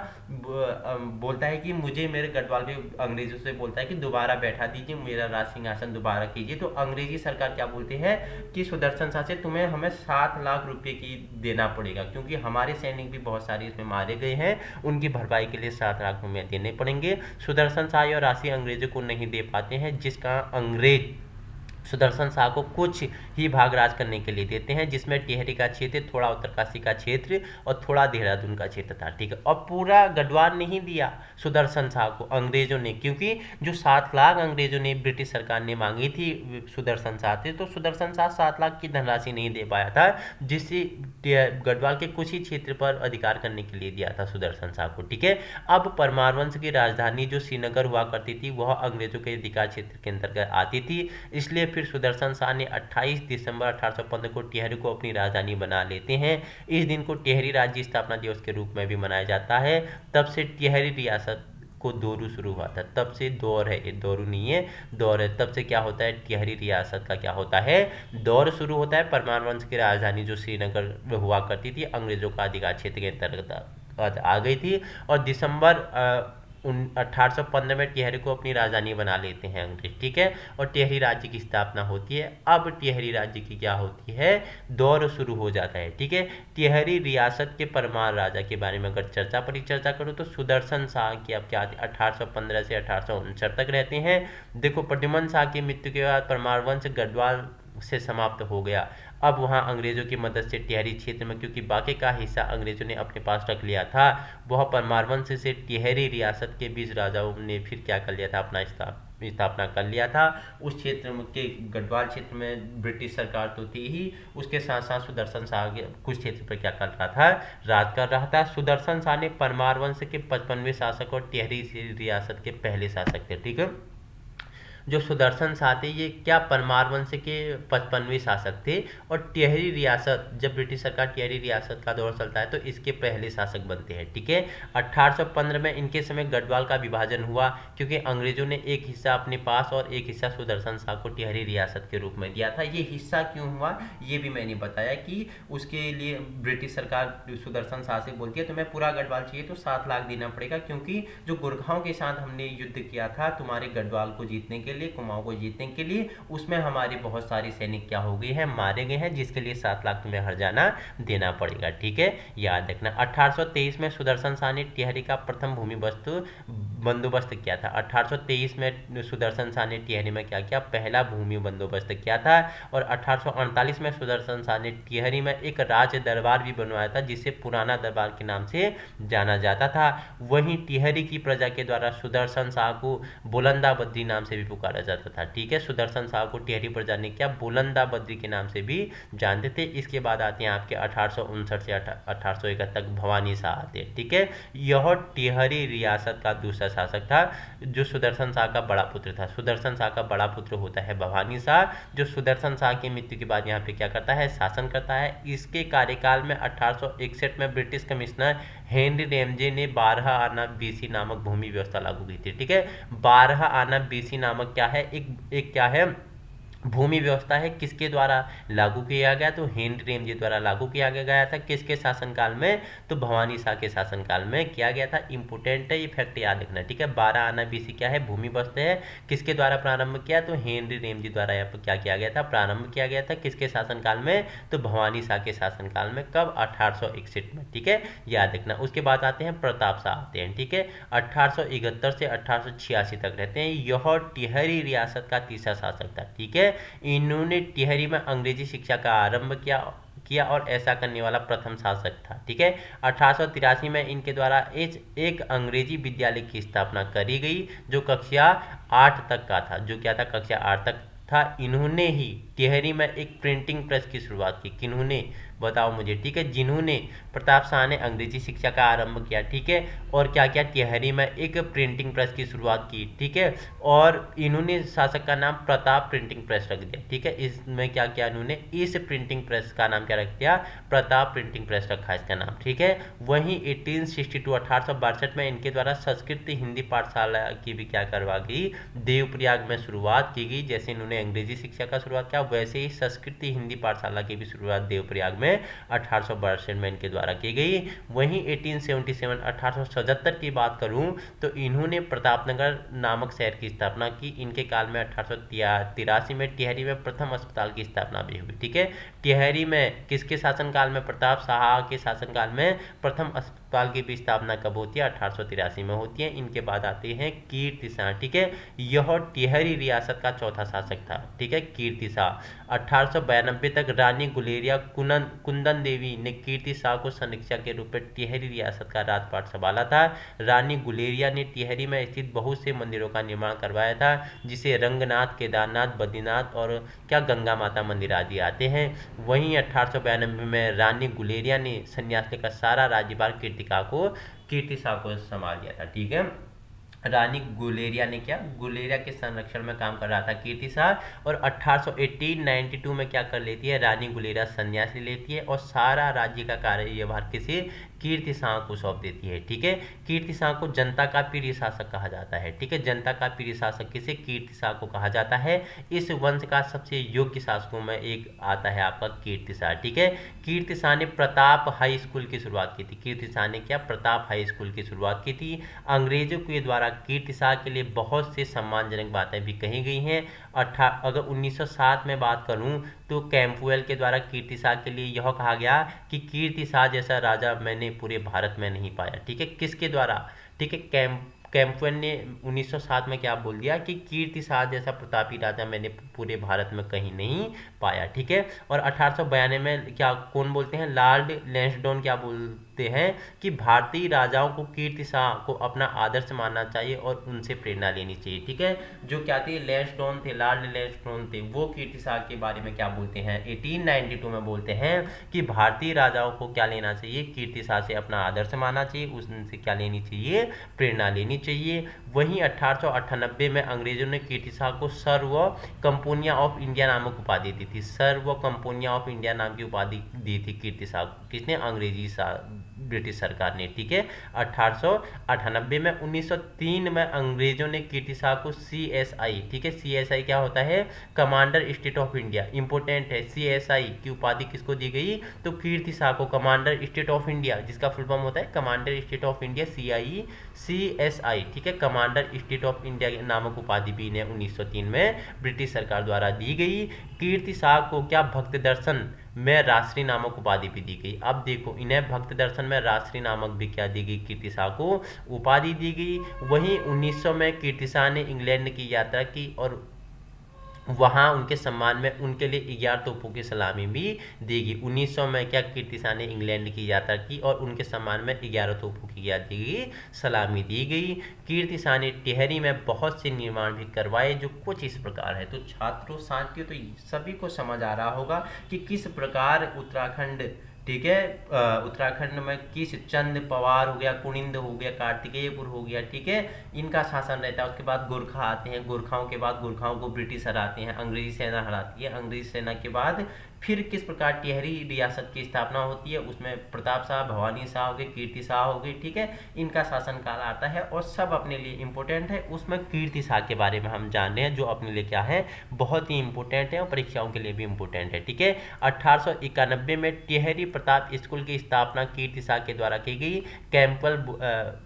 बोलता है कि मुझे मेरे गढ़वाल पे अंग्रेजों से बोलता है कि दोबारा बैठा दीजिए, मेरा राज सिंहासन दोबारा कीजिए। तो अंग्रेजी सरकार क्या बोलती है कि सुदर्शन शाह से तुम्हें हमें 7 लाख रुपए की देना पड़ेगा, क्योंकि हमारे सैनिक भी बहुत सारे इसमें मारे गए हैं, उनकी भरपाई के लिए 7 लाख रुपए देने पड़ेंगे। सुदर्शन शाह यह राशि अंग्रेजों को नहीं दे पाते हैं, जिसका अंग्रेज सुदर्शन शाह को कुछ ही भाग राज करने के लिए देते हैं, जिसमें टिहरी का क्षेत्र, थोड़ा उत्तरकाशी का क्षेत्र और थोड़ा देहरादून का क्षेत्र था। ठीक है, और पूरा गढ़वाल नहीं दिया सुदर्शन शाह को अंग्रेजों ने, क्योंकि जो 7 लाख अंग्रेजों ने ब्रिटिश सरकार ने मांगी थी सुदर्शन शाह से, तो सुदर्शन शाह 7 लाख की धनराशि नहीं दे पाया था, जिससे गढ़वाल के कुछ ही क्षेत्र पर अधिकार करने के लिए दिया था सुदर्शन शाह को। ठीक है, अब परमार वंश की राजधानी जो श्रीनगर हुआ करती थी वह अंग्रेजों के अधिकार क्षेत्र के अंतर्गत आती थी, इसलिए फिर सुदर्शन शाह ने 28 दिसंबर 1815 को टिहरी को अपनी राजधानी बना लेते हैं। इस दिन को टिहरी राज्य स्थापना दिवस के रूप में भी मनाया जाता है। तब से टिहरी रियासत को दौरू शुरू हुआ था, तब से दौर है, ये दौरू नहीं है, दौर है। तब से क्या होता है, टिहरी रियासत का क्या होता है, दौर शुरू होता है। परमार वंश की राजधानी जो श्रीनगर में हुआ करती थी अंग्रेजों का अधिकार क्षेत्र के अंतर्गत आ गई थी, और दिसंबर 1815 में टिहरी को अपनी राजधानी बना लेते हैं अंग्रेज। ठीक है, और टिहरी राज्य की स्थापना होती है। अब टिहरी राज्य की क्या होती है, दौर शुरू हो जाता है। ठीक है, टिहरी रियासत के परमार राजा के बारे में अगर चर्चा करूँ तो सुदर्शन शाह की अब क्या आती है, 1815 से 1859 तक रहते हैं। देखो, प्रद्युम्न शाह की मृत्यु के बाद परमार वंश गढ़वाल से समाप्त हो गया। अब वहाँ अंग्रेजों की मदद से टिहरी क्षेत्र में, क्योंकि बाकी का हिस्सा अंग्रेजों ने अपने पास रख लिया था, वह परमार वंश से टिहरी रियासत के 20 राजाओं ने फिर क्या कर लिया था, अपना स्थापना कर लिया था। उस क्षेत्र में के गढ़वाल क्षेत्र में ब्रिटिश सरकार तो थी ही, उसके साथ साथ सुदर्शन शाह कुछ क्षेत्र पर क्या कर रहा था, राज कर रहा था। सुदर्शन शाह ने परमार वंश के 55वें शासक और टिहरी रियासत के पहले शासक थे। ठीक है, जो सुदर्शन शाह थे ये क्या परमार वंश के 55वें शासक थे, और टिहरी रियासत, जब ब्रिटिश सरकार टिहरी रियासत का दौर चलता है तो इसके पहले शासक बनते हैं। ठीक है, 1815 में इनके समय गढ़वाल का विभाजन हुआ, क्योंकि अंग्रेजों ने एक हिस्सा अपने पास और एक हिस्सा सुदर्शन शाह को टिहरी रियासत के रूप में दिया था। ये हिस्सा क्यों हुआ ये भी मैंने बताया कि उसके लिए ब्रिटिश सरकार सुदर्शन शाह से बोलती है तुम्हें पूरा गढ़वाल चाहिए तो 7 लाख देना पड़ेगा, क्योंकि जो गोरखाओं के साथ हमने युद्ध किया था तुम्हारे गढ़वाल को जीतने के लिए, कुमाऊं को जीतने के लिए, उसमें हमारे बहुत सारे सैनिक क्या हो गए हैं, मारे गए हैं, जिसके लिए 7 लाख तुम्हें हर्जाना देना पड़ेगा। ठीक है, याद रखना। 1823 में सुदर्शन शाह ने टिहरी का प्रथम भूमि बंदोबस्त किया था। 1823 में सुदर्शन शाह ने टिहरी में क्या किया, पहला भूमि बंदोबस्त किया था। और 1848 में सुदर्शन शाह ने टिहरी में एक राज दरबार भी बनवाया था, जिसे पुराना दरबार के नाम से जाना जाता था। वहीं टिहरी की प्रजा के द्वारा सुदर्शन शाह को बुलंदा बद्री नाम से भी पुकारा जाता था। ठीक है, सुदर्शन शाह को टिहरी प्रजा ने क्या, बुलंदा बद्री के नाम से भी जानते थे। इसके बाद आते हैं आपके 1859 से 1871 तक भवानी शाह आते हैं। ठीक है, यह टिहरी रियासत का दूसरा शासक था, जो सुदर्शन शाह का बड़ा पुत्र था। सुदर्शन शाह का बड़ा पुत्र होता है भवानी शाह, जो सुदर्शन शाह की मृत्यु के बाद यहाँ पे क्या करता है, शासन करता है। इसके कार्यकाल में 1861 में ब्रिटिश कमिश्नर हेनरी रैमजे ने 12 आना बीसी नामक भूमि व्यवस्था लागू की थी। ठीक है, 12 आना बीसी नामक क्या है, एक क्या है, भूमि व्यवस्था है। किसके द्वारा लागू किया गया, तो हेनरी रैमजे द्वारा लागू किया गया था। किसके शासनकाल में, तो भवानी शाह के शासनकाल में किया गया था। इंपोर्टेंट है, ये फैक्ट याद रखना। ठीक है, 12 आना बीसी क्या है, भूमि व्यवस्था है। किसके द्वारा प्रारंभ किया, तो हेनरी रैमजे द्वारा यहाँ पर क्या किया गया था, प्रारंभ किया गया था। किसके शासनकाल में, तो भवानी शाह के शासनकाल में। कब, 1861 में। ठीक है, याद रखना। उसके बाद आते हैं प्रताप शाह आते हैं। ठीक है, 1871 से 1886 तक रहते हैं। यह टिहरी रियासत का तीसरा शासक था। ठीक है, इन्होंने टिहरी में अंग्रेजी शिक्षा का आरंभ किया और ऐसा करने वाला प्रथम शासक था। ठीक है, 1883 में इनके द्वारा एक अंग्रेजी विद्यालय की स्थापना करी गई, जो कक्षा 8 तक का था। जो क्या था, कक्षा 8 तक था। इन्होंने ही टिहरी में एक प्रिंटिंग प्रेस की शुरुआत की। किन्होंने, बताओ मुझे। ठीक है, जिन्होंने, प्रताप शाह ने अंग्रेजी शिक्षा का आरंभ किया। ठीक है, और क्या किया, टिहरी में एक प्रिंटिंग प्रेस की शुरुआत की। ठीक है, और इन्होंने शासक का नाम प्रताप प्रिंटिंग प्रेस रख दिया। ठीक है, इसमें क्या किया इन्होंने, इस प्रिंटिंग प्रेस का नाम क्या रख दिया, प्रताप प्रिंटिंग प्रेस रखा इसका नाम। ठीक है, वहीं 1862 में इनके द्वारा संस्कृत हिंदी पाठशाला की भी क्या करवा गई, देवप्रयाग में शुरुआत की गई। जैसे इन्होंने अंग्रेजी शिक्षा का शुरुआत किया, वैसे ही संस्कृत हिंदी पाठशाला की भी शुरुआत देवप्रयाग में 1862 में इनके द्वारा की गई। वहीं 1877 की बात करूं तो इन्होंने प्रतापनगर नामक शहर की स्थापना की। इनके काल में 1883 में टिहरी में प्रथम अस्पताल की स्थापना भी हुई। ठीक है, टिहरी में किसके शासनकाल में, प्रताप शाह के शासनकाल में प्रथम अस्पताल की भी स्थापना कब होती है, 1883 में होती है। इनके बाद आते हैं कीर्ति शाह। ठीक है, यह टिहरी रियासत का चौथा शासक था। ठीक है, कीर्ति शाह, था। 1892 तक रानी गुलेरिया कुंदन देवी ने कीर्ति शाह को संरक्षक के रूप में टिहरी रियासत का राजपाट संभाला था। रानी गुलेरिया ने टिहरी में स्थित बहुत से मंदिरों का निर्माण करवाया था, जिसे रंगनाथ, केदारनाथ, बद्रीनाथ और क्या गंगा माता मंदिर आदि आते हैं। वहीं 1892 में रानी गुलेरिया ने संन्यास लेकर सारा राज्यभार कीर्ति शाह को संभाल लिया था। ठीक है, रानी गुलेरिया ने गुलेरिया के संरक्षण में काम कर रहा था कीर्ति शाह, और 1892 में क्या कर लेती है, रानी गुलेरिया संन्यास ले लेती है और सारा राज्य का कार्यभार किसी कीर्ति शाह को सौंप देती है। ठीक है, कीर्ति शाह को जनता का प्रिय शासक कहा जाता है। ठीक है, जनता का प्रिय शासक किसे, कीर्ति शाह को कहा जाता है। इस वंश का सबसे योग्य शासकों में एक आता है आपका कीर्ति शाह। ठीक है, कीर्ति शाह ने प्रताप हाई स्कूल की शुरुआत की थी। कीर्ति शाह ने प्रताप हाई स्कूल की शुरुआत की थी। अंग्रेजों के द्वारा कीर्ति शाह के लिए बहुत से सम्मानजनक बातें भी कही गई हैं। अगर 1907 में बात करूं तो कैंपवेल के द्वारा कीर्ति शाह के लिए यह कहा गया कि कीर्ति शाह जैसा राजा मैंने पूरे भारत में नहीं पाया। ठीक है, किसके द्वारा, ठीक है, कैंपवेल ने 1907 में क्या बोल दिया कि कीर्ति शाह जैसा प्रतापी राजा मैंने पूरे भारत में कहीं नहीं पाया। ठीक है, और 1892 में कौन बोलते हैं, लॉर्ड लैंसडौन क्या बोलते हैं कि भारतीय राजाओं को कीर्ति शाह को अपना आदर्श मानना चाहिए और उनसे प्रेरणा लेनी चाहिए। ठीक है, जो क्या थे, लैंसडौन थे, लॉर्ड लैंसडौन थे, वो कीर्ति शाह के बारे में क्या बोलते हैं, 1892 में बोलते हैं कि भारतीय राजाओं को क्या लेना चाहिए, कीर्ति शाह से अपना आदर्श मानना चाहिए, उनसे क्या लेनी चाहिए, प्रेरणा लेनी चाहिए। वहीं 1898 में अंग्रेजों ने कीर्ति शाह को सर्व कंपोनिया ऑफ इंडिया नामक उपाधि दी थी। सर्व कंपोनिया ऑफ इंडिया नाम की उपाधि दी थी कीर्ति शाह को, किसने, ब्रिटिश सरकार ने। ठीक है, 1898 में 1903 में अंग्रेजों ने कीर्ति शाह को CSI, ठीक है, CSI क्या होता है, commander state of India, important है, CSI की उपाधि किसको दी गई, तो कीर्ति शाह को कमांडर स्टेट ऑफ इंडिया, जिसका फुल फॉर्म होता है commander state of India, CSI। ठीक है, कमांडर स्टेट ऑफ इंडिया नामक उपाधि भी इन्हें 1903 में ब्रिटिश सरकार द्वारा दी गई। कीर्ति शाह को भक्त दर्शन में राष्ट्रीय नामक उपाधि भी दी गई। अब देखो, इन्हें भक्त दर्शन में राष्ट्रीय नामक भी क्या दी गई, कीर्ति शाह को उपाधि दी गई। वहीं 1900 में कीर्ति शाह ने इंग्लैंड की यात्रा की और वहाँ उनके सम्मान में उनके लिए 11 तोपों की सलामी भी दी गई। 1900 में कीर्ति शाह ने इंग्लैंड की यात्रा की और उनके सम्मान में 11 तोपों की सलामी दी गई। कीर्ति शाह ने टिहरी में बहुत से निर्माण भी करवाए, जो कुछ इस प्रकार है। तो छात्रों, साथियों, तो सभी को समझ आ रहा होगा कि किस प्रकार उत्तराखंड, ठीक है, उत्तराखंड में किस चंद पवार हो गया, कुनिंद हो गया, कार्तिकेयपुर हो गया, ठीक है, इनका शासन रहता है। उसके बाद गोरखा आते हैं, गोरखाओं के बाद गोरखाओं को ब्रिटिश हराते हैं, अंग्रेजी सेना हराती है, अंग्रेजी सेना के बाद फिर किस प्रकार टिहरी रियासत की स्थापना होती है, उसमें प्रताप शाह, भवानी शाह हो गए, कीर्ति शाह हो गई, ठीक है, इनका शासनकाल आता है और सब अपने लिए इम्पोर्टेंट है। उसमें कीर्ति शाह के बारे में हम जान रहे हैं, जो अपने लिए क्या है, बहुत ही इंपॉर्टेंट है और परीक्षाओं के लिए भी इम्पोर्टेंट है। ठीक है, 1891 में टिहरी प्रताप स्कूल की स्थापना कीर्ति शाह के द्वारा की गई। कैंपल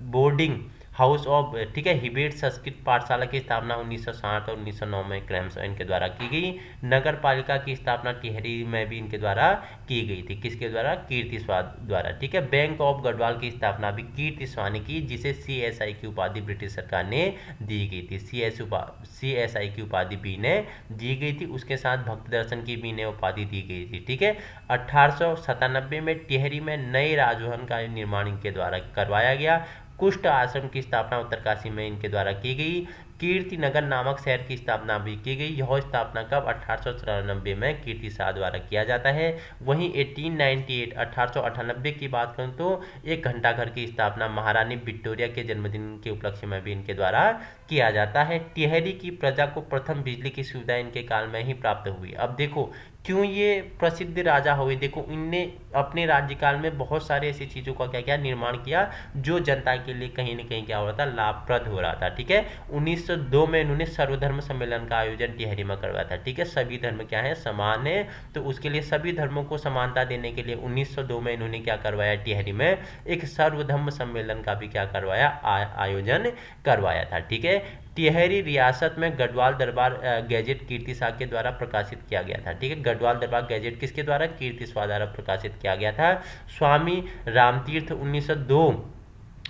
बोर्डिंग हाउस ऑफ, ठीक है, हिबेट संस्कृत पाठशाला की स्थापना 1960 और 1909 में क्रमशः इनके द्वारा की गई। नगर पालिका की स्थापना टिहरी में भी इनके द्वारा की गई थी, किसके द्वारा, कीर्ति शाह द्वारा। ठीक है, बैंक ऑफ गढ़वाल की स्थापना भी कीर्ति शाह ने की, जिसे CSI की उपाधि ब्रिटिश सरकार ने दी गई थी। CSI की उपाधि भी इन्हें दी गई थी, उसके साथ भक्त दर्शन की भी इन्हें उपाधि दी गई थी। ठीक है, 1897 में टिहरी में नए राजभवन का निर्माण इनके द्वारा करवाया गया। कुष्ठ आश्रम की स्थापना उत्तरकाशी में इनके द्वारा की गई। कीर्ति नगर नामक शहर की स्थापना भी की गई। यह स्थापना कब, 1894 में कीर्ति शाह द्वारा किया जाता है। वहीं 1898 की बात करूं तो एक घंटाघर की स्थापना महारानी विक्टोरिया के जन्मदिन के उपलक्ष्य में भी इनके द्वारा किया जाता है। टिहरी की प्रजा को प्रथम बिजली की सुविधा इनके काल में ही प्राप्त हुई। अब देखो क्यों ये प्रसिद्ध राजा हुए, देखो इनने अपने राज्यकाल में बहुत सारे ऐसी चीज़ों का क्या क्या निर्माण किया जो जनता के लिए कहीं ना कहीं क्या हो रहा था, लाभप्रद हो रहा था। ठीक है, 1902 में इन्होंने सर्वधर्म सम्मेलन का आयोजन टिहरी में करवाया था। ठीक है, सभी धर्म क्या है, समान है, तो उसके लिए सभी धर्मों को समानता देने के लिए 1902 में इन्होंने क्या करवाया, टिहरी में एक सर्वधर्म सम्मेलन का भी क्या करवाया, आयोजन करवाया था। ठीक है, टिहरी रियासत में गढ़वाल दरबार गैजेट कीर्ति शाह के द्वारा प्रकाशित किया गया था। ठीक है, गढ़वाल दरबार गैजेट किसके द्वारा, कीर्ति शाह द्वारा प्रकाशित किया गया था। स्वामी रामतीर्थ 1902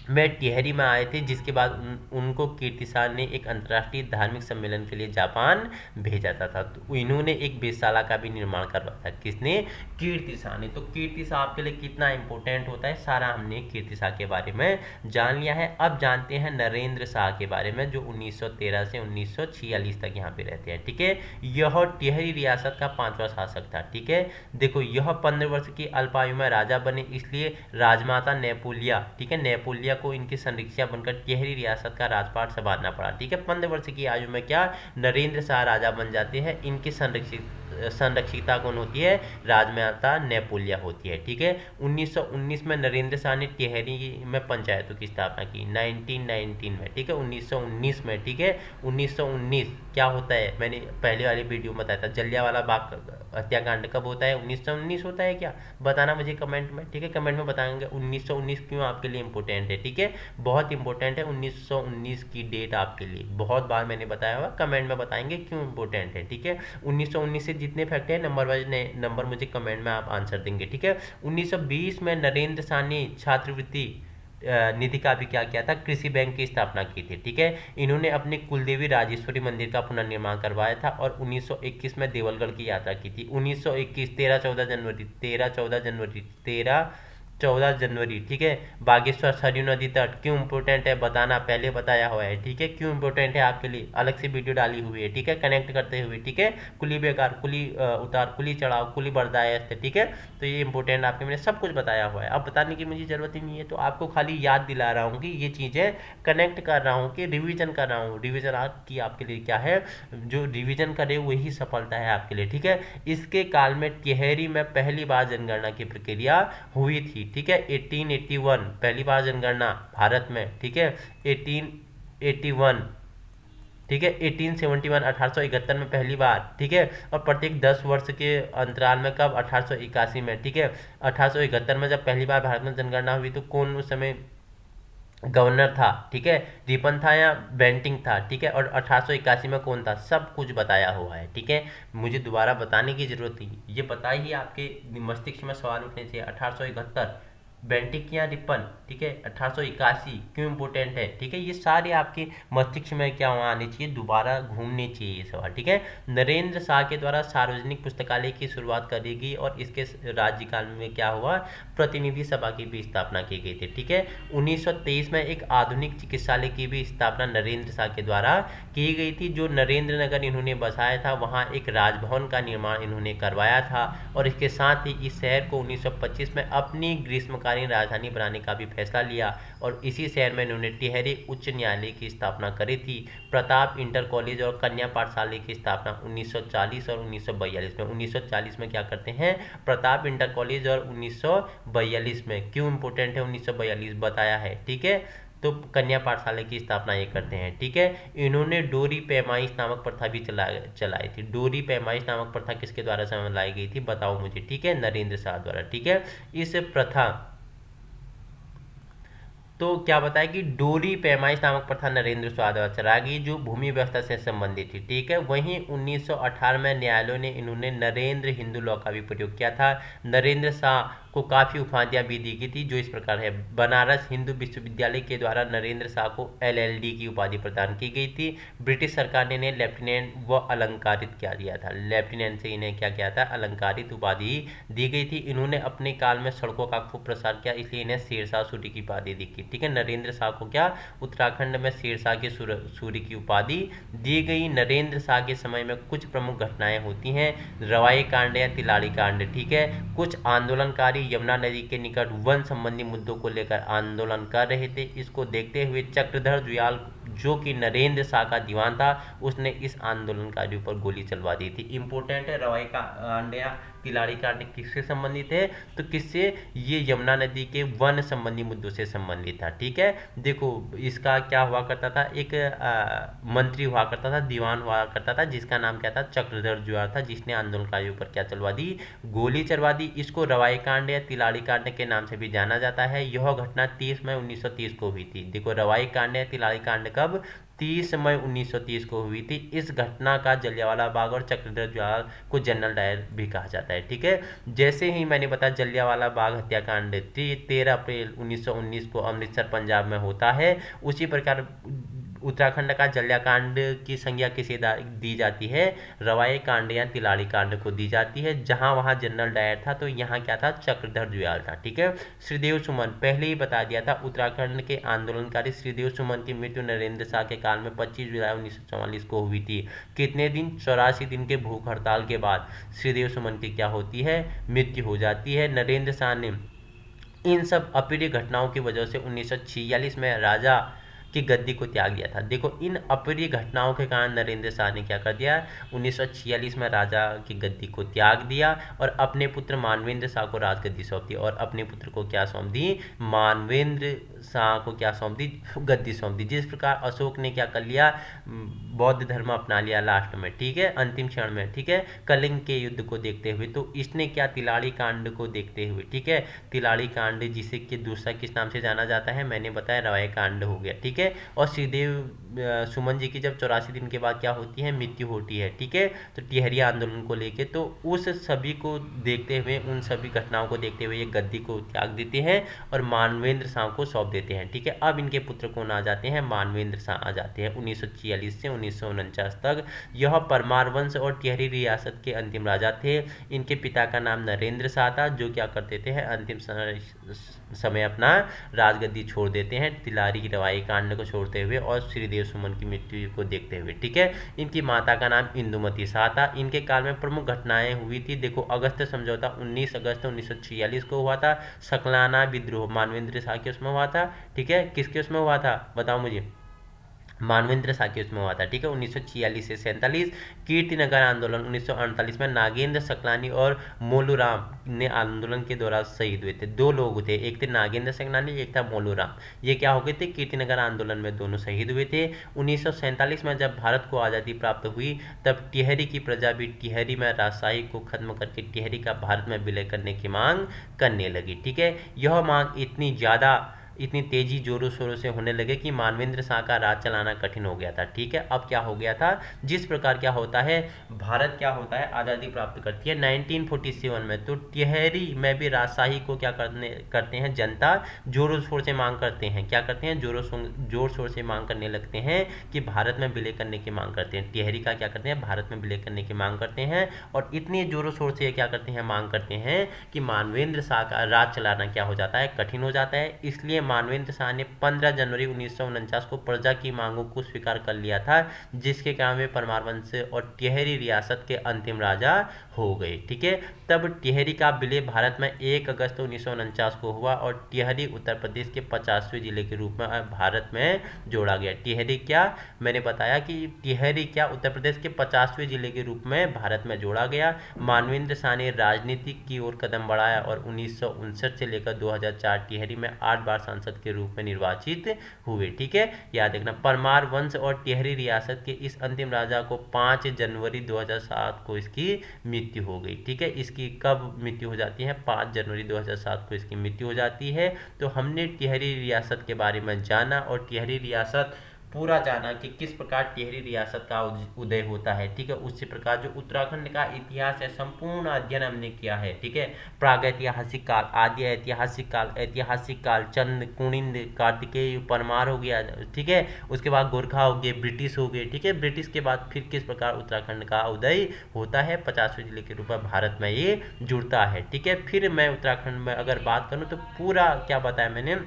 में टिहरी में आए थे, जिसके बाद उनको कीर्तिसार ने एक अंतर्राष्ट्रीय धार्मिक सम्मेलन के लिए जापान भेजा था। तो इन्होंने एक वेधशाला का भी निर्माण करवाया था। किसने? कीर्तिसार ने। तो कीर्तिसार आपके लिए कितना इंपॉर्टेंट होता है, सारा हमने कीर्तिसार के बारे में जान लिया है। अब जानते हैं नरेंद्र शाह के बारे में, जो 1913 से 1946 तक यहाँ पे रहते हैं। ठीक है, यह टिहरी रियासत का 5वां शासक था। ठीक है, देखो यह 15 वर्ष की अल्पायु में राजा बने, इसलिए राजमाता नेपोलिया, ठीक है, नेपोलिया को इनकी संरक्षिया बनकर टिहरी रियासत का राजपाट संभालना पड़ा। ठीक है, 15 वर्ष की आयु में क्या नरेंद्र शाह राजा बन जाते हैं। इनकी संरक्षिता कौन होती है? राजमाता नेपोलिया होती है। ठीक है, 1919 में नरेंद्र शाह ने टिहरी में पंचायतों की स्थापना की 1919 में। ठीक है, 1919 में। ठीक है, 1919 क्या होता है, मैंने पहले वाली वीडियो में बताया था। जलियांवाला बाग हत्याकांड कब होता है? 1919 होता है क्या? बताना मुझे कमेंट में। ठीक है, कमेंट में बताएंगे 1919 क्यों आपके लिए इंपॉर्टेंट है। ठीक है, बहुत इंपॉर्टेंट है 1919 की डेट आपके लिए, बहुत बार मैंने बताया हुआ, कमेंट में बताएंगे क्यों इंपॉर्टेंट है। ठीक है, 1919 से जितने फैक्ट है नंबर वाइज नंबर मुझे कमेंट में आप आंसर देंगे। ठीक है, 1920 में नरेंद्र शाह ने छात्रवृत्ति निधि का भी क्या किया था? कृषि बैंक की स्थापना की थी। ठीक है, इन्होंने अपने कुलदेवी राजेश्वरी मंदिर का पुनर्निर्माण करवाया था और 1921 में देवलगढ़ की यात्रा की थी। 1921 13 जनवरी। ठीक है, बागेश्वर सरयू नदी तट क्यों इंपॉर्टेंट है बताना, पहले बताया हुआ है। ठीक है, क्यों इंपॉर्टेंट है आपके लिए, अलग से वीडियो डाली हुई है। ठीक है, कनेक्ट करते हुए। ठीक है, कुली बेकार, कुली उतार, कुली चढ़ाव, कुली बर्दाश्त। ठीक है, तो ये इंपॉर्टेंट आपके मैंने सब कुछ बताया हुआ है, अब बताने की मुझे ज़रूरत ही नहीं है। तो आपको खाली याद दिला रहा हूँ कि ये चीज़ें कनेक्ट कर रहा हूँ, कि रिविजन कर रहा हूँ। रिविजन की आपके लिए क्या है, जो रिविजन करे वही सफलता है आपके लिए। ठीक है, इसके काल में टिहरी में पहली बार जनगणना की प्रक्रिया हुई थी। ठीक है, 1881 पहली बार जनगणना भारत में। ठीक है, 1881। ठीक है, 1871 1871 में पहली बार। ठीक है, और प्रत्येक 10 वर्ष के अंतराल में, कब? 1881 में। ठीक है, 1871 में जब पहली बार भारत में जनगणना हुई तो कौन उस समय गवर्नर था? ठीक है, रिपन था या बेंटिंग था? ठीक है, और 1881 में कौन था? सब कुछ बताया हुआ है। ठीक है, मुझे दोबारा बताने की जरूरत नहीं, ये पता ही आपके मस्तिष्क में सवाल उठने चाहिए। 1871 बेंटिक या रिपन। ठीक है, 1881 क्यों इंपॉर्टेंट है? ठीक है, ये सारे आपके मस्तिष्क में क्या आने चाहिए, दोबारा घूमने चाहिए ये सवाल। ठीक है, नरेंद्र शाह के द्वारा सार्वजनिक पुस्तकालय की शुरुआत करी गई और इसके राज्यकाल में क्या हुआ, प्रतिनिधि सभा की भी स्थापना की गई थी। ठीक है, 1923 में एक आधुनिक चिकित्सालय की भी स्थापना नरेंद्र शाह के द्वारा की गई थी। जो नरेंद्र नगर इन्होंने बसाया था, वहाँ एक राजभवन का निर्माण इन्होंने करवाया था और इसके साथ ही इस शहर को 1925 में अपनी ग्रीष्मकालीन राजधानी बनाने का भी फैसला लिया और इसी शहर में इन्होंने टिहरी उच्च न्यायालय की स्थापना करी थी। प्रताप इंटर कॉलेज और कन्या पाठशाला की स्थापना 1940 और 1942 में। 1940 में क्या करते हैं, प्रताप इंटर कॉलेज, और 1942 में क्यों इंपॉर्टेंट है 1942 बताया है। ठीक है, तो कन्या पाठशाला की स्थापना ये करते हैं। ठीक है, इन्होंने डोरी पैमाइश नामक प्रथा भी चलाई थी। डोरी पैमाइश नामक प्रथा किसके द्वारा चलाई गई थी बताओ मुझे। ठीक है, नरेंद्र शाह द्वारा। ठीक है, इस प्रथा तो क्या बताया कि डोरी पैमाइश नामक प्रथा नरेंद्र शाह द्वारा चलाई गई, जो भूमि व्यवस्था से संबंधित थी। ठीक है, वहीं 1918 में न्यायालय ने इन्होंने नरेंद्र हिंदू लॉ का भी प्रयोग किया था। नरेंद्र शाह को काफ़ी उपाधियां भी दी गई थी, जो इस प्रकार है। बनारस हिंदू विश्वविद्यालय के द्वारा नरेंद्र शाह को LLD की उपाधि प्रदान की गई थी। ब्रिटिश सरकार ने इन्हें लेफ्टिनेंट व अलंकारित क्या दिया था, लेफ्टिनेंट से इन्हें क्या किया था, अलंकारित उपाधि दी गई थी। इन्होंने अपने काल में सड़कों का खूब प्रसार किया, इसलिए इन्हें शेरशाह सूरी की उपाधि दी गई। ठीक है, नरेंद्र शाह को क्या उत्तराखंड में शेरशाह के सूरी की उपाधि दी गई। नरेंद्र शाह के समय में कुछ प्रमुख घटनाएं होती हैं, रवाई कांड या तिलाड़ी कांड। ठीक है, कुछ आंदोलनकारी यमुना नदी के निकट वन संबंधी मुद्दों को लेकर आंदोलन कर रहे थे। इसको देखते हुए चक्रधर जुयाल, जो कि नरेंद्र शाह का दीवान था, उसने इस आंदोलनकारियों पर गोली चलवा दी थी। इंपॉर्टेंट है, रवाई कांड या तिलाड़ी कांड किससे संबंधित है, तो किससे, ये यमुना नदी के वन संबंधी मुद्दों से संबंधित था। ठीक है, देखो इसका क्या हुआ करता था, एक मंत्री हुआ करता था, दीवान हुआ करता था, जिसका नाम क्या था, चक्रधर जुयाल था, जिसने आंदोलनकारियों पर क्या चलवा दी, गोली चलवा दी। इसको रवाई कांड या तिलाड़ी कांड के नाम से भी जाना जाता है। यह घटना 30 मई 1930 को हुई थी। देखो रवाई कांड या तिलाड़ी कांड कब, 30 मई 1930 को हुई थी। इस घटना का जलियांवाला बाग और चक्रधर जुआल को जनरल डायर भी कहा जाता है। ठीक है, जैसे ही मैंने बताया जलियांवाला बाग हत्याकांड 13 अप्रैल 1919 को अमृतसर पंजाब में होता है, उसी प्रकार उत्तराखंड का जलियाकांड की संज्ञा किसे दी जाती है, रवाए कांड या तिलाड़ी कांड को दी जाती है। जहां वहां जनरल डायर था तो यहाँ क्या था, चक्रधर जुयाल था। ठीक है, श्रीदेव सुमन पहले ही बता दिया था, उत्तराखंड के आंदोलनकारी श्रीदेव सुमन की मृत्यु नरेंद्र शाह के काल में 25 जुलाई 1944 को हुई थी। कितने दिन, 84 दिन के भूख हड़ताल के बाद श्रीदेव सुमन की क्या होती है, मृत्यु हो जाती है। नरेंद्र शाह ने इन सब अप्रिय घटनाओं की वजह से 1946 में राजा की गद्दी को त्याग दिया था। देखो, इन अप्रिय घटनाओं के कारण नरेंद्र शाह ने क्या कर दिया, 1946 में राजा की गद्दी को त्याग दिया और अपने पुत्र मानवेंद्र शाह को राजगद्दी सौंप दी। और अपने पुत्र को क्या सौंप दी, मानवेंद्र शाह को क्या सौंप दी, गद्दी सौंप दी। जिस प्रकार अशोक ने क्या कर लिया, बौद्ध धर्म अपना लिया लास्ट में। ठीक है, अंतिम क्षण में। ठीक है, कलिंग के युद्ध को देखते हुए, तो इसने क्या, तिलाड़ी कांड को देखते हुए, ठीक है, तिलाड़ी कांड जिसे कि दूसरा किस नाम से जाना जाता है, मैंने बताया रवाए कांड हो गया। ठीक है, और श्रीदेव सुमन जी की जब 84 दिन के बाद क्या होती है, मृत्यु होती है। ठीक है, तो टिहरिया आंदोलन को लेके, तो उस सभी को देखते हुए, उन सभी घटनाओं को देखते हुए ये गद्दी को त्याग देते हैं और मानवेंद्र शाह को सौंप देते हैं। ठीक है, अब इनके पुत्र कौन आ जाते हैं, मानवेंद्र शाह आ जाते हैं 1946 से 1949 तक। यह परमार वंश और टिहरी रियासत के अंतिम राजा थे। इनके पिता का नाम नरेंद्र शाह था, जो क्या करते थे, अंतिम समय अपना राजगद्दी छोड़ देते हैं, तिलारी रवाई कांड को छोड़ते हुए और श्रीदेव सुमन की मृत्यु को देखते हुए। ठीक है, इनकी माता का नाम इंदुमती शाह था। इनके काल में प्रमुख घटनाएं हुई थी। देखो, अगस्त समझौता 19 अगस्त 1946 को हुआ था। सकलाना विद्रोह मानवेंद्र शाह के उसमें हुआ था। ठीक है, किसके उसमें हुआ था, बताओ मुझे, मानवेंद्र शाह के उसमें हुआ था। ठीक है, 1946 से 47। कीर्तिनगर आंदोलन 1948 में नागेंद्र सकलानी और मोलूराम ने आंदोलन के दौरान शहीद हुए थे। दो लोग थे, एक थे नागेंद्र सकलानी, एक था मोलूराम। ये क्या हो गए थे, कीर्तिनगर आंदोलन में दोनों शहीद हुए थे। 1947 में जब भारत को आज़ादी प्राप्त हुई, तब टिहरी की प्रजा भी टिहरी में राजशाही को खत्म करके टिहरी का भारत में विलय करने की मांग करने लगी। ठीक है, यह मांग इतनी तेजी जोरों शोरों से होने लगे कि मानवेंद्र शाह का राज चलाना कठिन हो गया था। ठीक है, अब क्या हो गया था, जिस प्रकार क्या होता है, भारत क्या होता है, आज़ादी प्राप्त करती है 1947 में, तो टिहरी में भी राजशाही को क्या करते हैं, जनता जोरों शोर से मांग करते हैं। क्या करते हैं, जोर शोर से मांग करने लगते हैं कि भारत में विलय करने की मांग करते हैं। टिहरी का क्या करते हैं, भारत में विलय करने की मांग करते हैं और इतनी जोरों शोर से क्या करते हैं, मांग करते हैं कि मानवेंद्र शाह का राज चलाना क्या हो जाता है, कठिन हो जाता है। इसलिए मानवेंद्र शाह ने 15 जनवरी 1949 को प्रजा की मांगों को स्वीकार कर लिया था, जिसके कारण वे परमार वंश और टिहरी रियासत के अंतिम राजा हो गए। ठीक है, तब टिहरी का विलय भारत में 1 अगस्त 1949 को हुआ और टिहरी उत्तर प्रदेश के 50वें जिले के रूप में भारत में जोड़ा गया। टिहरी क्या, मैंने बताया कि टिहरी क्या उत्तर प्रदेश के 50वें जिले के रूप में भारत में जोड़ा गया। मानवेंद्र शाह ने राजनीति की ओर कदम बढ़ाया और 1959 से लेकर 2004 टिहरी में 8 बार सांसद के रूप में निर्वाचित हुए। ठीक है, याद रखना, परमार वंश और टिहरी रियासत के इस अंतिम राजा को 5 जनवरी 2007 को इसकी मृत्यु हो गई। ठीक है, इसकी कब मृत्यु हो जाती है, 5 जनवरी 2007 को इसकी मृत्यु हो जाती है। तो हमने टिहरी रियासत के बारे में जाना और टिहरी रियासत पूरा जाना कि किस प्रकार टिहरी रियासत का उदय होता है। ठीक है, उसी प्रकार जो उत्तराखंड का इतिहास है, संपूर्ण अध्ययन हमने किया है। ठीक है, प्रागैतिहासिक काल, आदि ऐतिहासिक काल, ऐतिहासिक काल, चंद, कुनिंद, कार्तिकेय, परमार हो गया। ठीक है, उसके बाद गोरखा हो गए, ब्रिटिश हो गए। ठीक है, ब्रिटिश के बाद फिर किस प्रकार उत्तराखंड का उदय होता है, 50वें जिले के रूप में भारत में ये जुड़ता है। ठीक है, फिर मैं उत्तराखंड में अगर बात करूँ तो पूरा क्या बताया मैंने,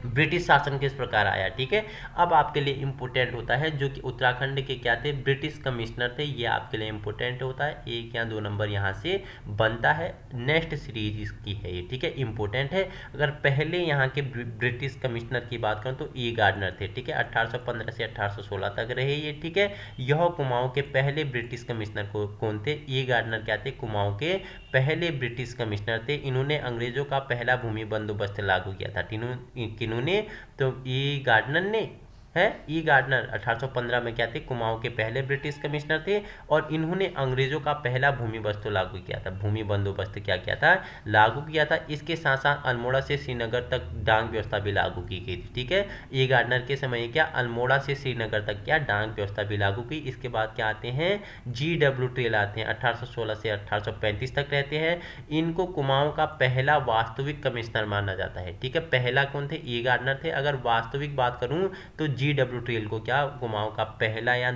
ब्रिटिश शासन किस प्रकार आया। ठीक है, अब आपके लिए इम्पोर्टेंट होता है जो कि उत्तराखंड के क्या थे, ब्रिटिश कमिश्नर थे, ये आपके लिए इम्पोर्टेंट होता है। 1 या 2 नंबर यहाँ से बनता है, नेक्स्ट सीरीज इसकी है ये। ठीक है, इम्पोर्टेंट है। अगर पहले यहाँ के ब्रिटिश कमिश्नर की बात करूँ तो ई गार्डनर थे। ठीक है, 1815 से 1816 तक रहे ये। ठीक है, यह कुमाऊं के पहले ब्रिटिश कमिश्नर को कौन थे, ई गार्डनर क्या थे, कुमाऊं के पहले ब्रिटिश कमिश्नर थे। इन्होंने अंग्रेजों का पहला भूमि बंदोबस्त लागू किया था। इन्होंने तो ई गार्डनर ने है। ई गार्डनर 1815 में क्या थे, कुमाऊं के पहले ब्रिटिश कमिश्नर थे और इन्होंने अंग्रेजों का पहला भूमि बंदोबस्त लागू किया था, भूमि बंदोबस्त क्या किया था, लागू किया था। इसके साथ साथ अल्मोड़ा से श्रीनगर तक डाक व्यवस्था भी लागू की गई थी, ठीक है। ई गार्डनर के समय क्या अल्मोड़ा से श्रीनगर तक क्या डाक व्यवस्था भी लागू की। इसके बाद क्या आते हैं, GW ट्रेल आते हैं, 1816 से 1835 तक रहते हैं। इनको कुमाऊं का पहला वास्तविक कमिश्नर माना जाता है, ठीक है। पहला कौन थे, ई गार्डनर थे। अगर वास्तविक बात करूं तो GW ट्रेल को क्या कुमाऊं का पहला या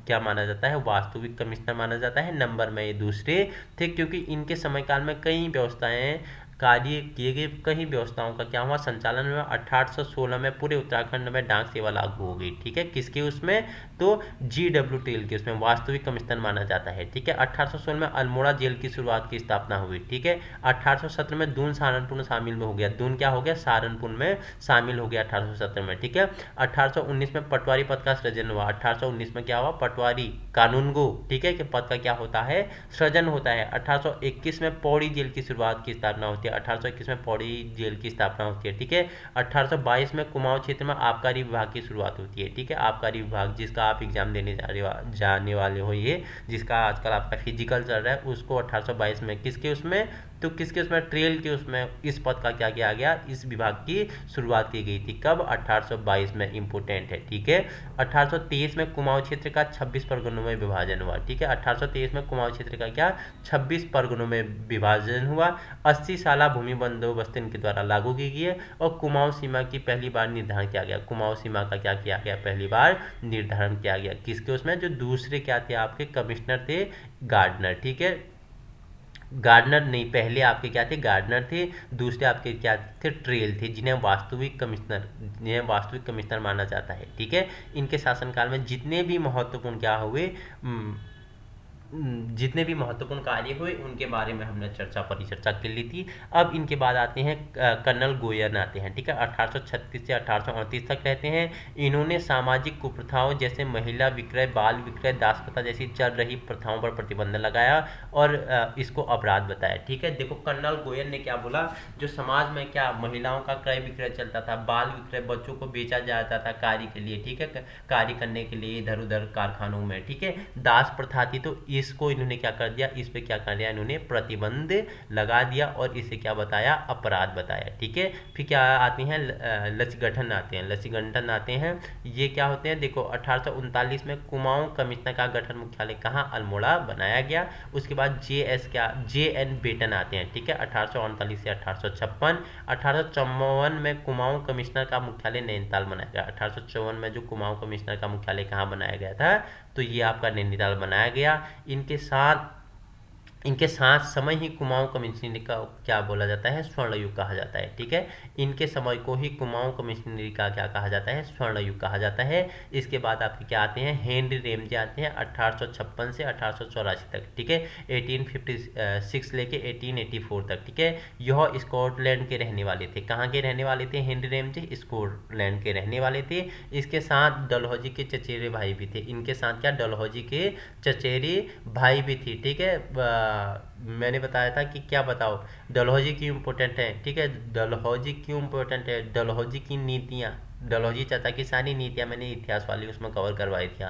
क्या माना जाता है, वास्तविक कमिश्नर माना जाता है। नंबर में ये दूसरे थे, क्योंकि इनके समय काल में कई व्यवस्थाएं कार्य किए गए, कई व्यवस्थाओं का क्या हुआ, संचालन हुआ। 1816 में पूरे उत्तराखंड में डाक सेवा लागू हो गई, ठीक है। किसके उसमें, तो GW ट्रेल के उसमें वास्तविक कमिश्नर माना जाता है, ठीक है। 1816 में अल्मोड़ा जेल की शुरुआत की स्थापना हुई, ठीक है। 1817 में दून सहारनपुर शामिल में हो गया, दून क्या हो गया, सहारनपुर में शामिल हो गया 1817 में, ठीक है। 1819 में पटवारी पद का सृजन हुआ। 1819 में क्या हुआ, पटवारी कानूनगो, ठीक है, कि पद का क्या होता है, सृजन होता है। 1821 में पौड़ी जेल की शुरुआत की स्थापना होती है, 1821 में पौड़ी जेल की स्थापना होती है, ठीक है। 1822 में कुमाऊं क्षेत्र में आबकारी विभाग की शुरुआत होती है, ठीक है। आबकारी विभाग जिसका आप एग्जाम देने जाने वाले हो, ये जिसका आजकल आपका फिजिकल चल रहा है, उसको 1822 में किसके उसमें, तो किसके उसमें, ट्रेल के उसमें इस पद का क्या किया गया, इस विभाग की शुरुआत की गई थी। कब, 1822 में, इंपोर्टेंट है, ठीक है। 1823 में कुमाऊं क्षेत्र का 26 परगनों में विभाजन हुआ, ठीक है। 1823 में कुमाऊं क्षेत्र का क्या 26 परगनों में विभाजन हुआ। 80 साला भूमि बंदोबस्त इनके द्वारा लागू की गई है और कुमाऊं सीमा की पहली बार निर्धारण किया गया। कुमाऊं सीमा का क्या किया गया, पहली बार निर्धारण किया गया। किसके उसमें, जो दूसरे क्या थे आपके कमिश्नर थे, गार्डनर, ठीक है। गार्डनर नहीं, पहले आपके क्या थे, गार्डनर थे। दूसरे आपके क्या थे, ट्रेल थे, जिन्हें वास्तविक कमिश्नर माना जाता है, ठीक है। इनके शासनकाल में जितने भी महत्वपूर्ण क्या हुए, जितने भी महत्वपूर्ण कार्य हुए उनके बारे में हमने परिचर्चा कर ली थी। अब इनके बाद आते हैं कर्नल गोयन आते हैं, ठीक है। 1836 से 1838 तक रहते हैं। इन्होंने सामाजिक कुप्रथाओं जैसे महिला विक्रय, बाल विक्रय, दास प्रथा जैसी चल रही प्रथाओं पर प्रतिबंध लगाया और इसको अपराध बताया, ठीक है। देखो कर्नल गोयन ने क्या बोला, जो समाज में क्या महिलाओं का क्रय विक्रय चलता था, बाल विक्रय, बच्चों को बेचा जाता था कार्य के लिए, ठीक है, कार्य करने के लिए इधर उधर कारखानों में, ठीक है। दास प्रथा थी, तो इसको इन्होंने क्या कर दिया, इस पे क्या कर दिया, इन्होंने प्रतिबंध लगा दिया और इसे क्या बताया, अपराध बताया, ठीक है। फिर क्या आते हैं, लसीगठन आते हैं, लसीगठन आते हैं। ये क्या होते हैं, देखो 1839 में कुमाऊं कमिश्नर का गठन मुख्यालय कहाँ, अल्मोड़ा बनाया गया। उसके बाद JN बेटन आते हैं, ठीक है। 1839 से 1856। 1854 में कुमाऊं कमिश्नर का मुख्यालय नैनीताल बनाया गया। 1854 में जो कुमाऊं कमिश्नर का मुख्यालय कहाँ बनाया गया था, तो ये आपका नैनीताल बनाया गया। इनके साथ समय ही कुमाऊं कमिश्नरी का क्या बोला जाता है, स्वर्ण युग कहा जाता है, ठीक है। इनके समय को ही कुमाऊं कमिश्नरी का क्या कहा जाता है, स्वर्ण युग कहा जाता है। इसके बाद आपके क्या आते हैं, हेनरी रेमजे आते हैं 1856 से 1884 तक, ठीक है। 1856 लेके 1884 तक, ठीक है। यह स्कॉटलैंड के रहने वाले थे। कहाँ के रहने वाले थे हेनरी रेमजे, स्कॉटलैंड के रहने वाले थे। इसके साथ डलहौजी के चचेरे भाई भी थे। इनके साथ क्या, डलहौजी के चचेरे भाई भी थी, ठीक है। मैंने बताया था कि क्या बताओ, डलहौजी क्यों इम्पोर्टेंट है, ठीक है। डलहौजी क्यों इम्पोर्टेंट है, डलहौजी की नीतियाँ, डलहौजी चाचा की सारी नीतियाँ मैंने इतिहास वाली उसमें कवर करवाई थी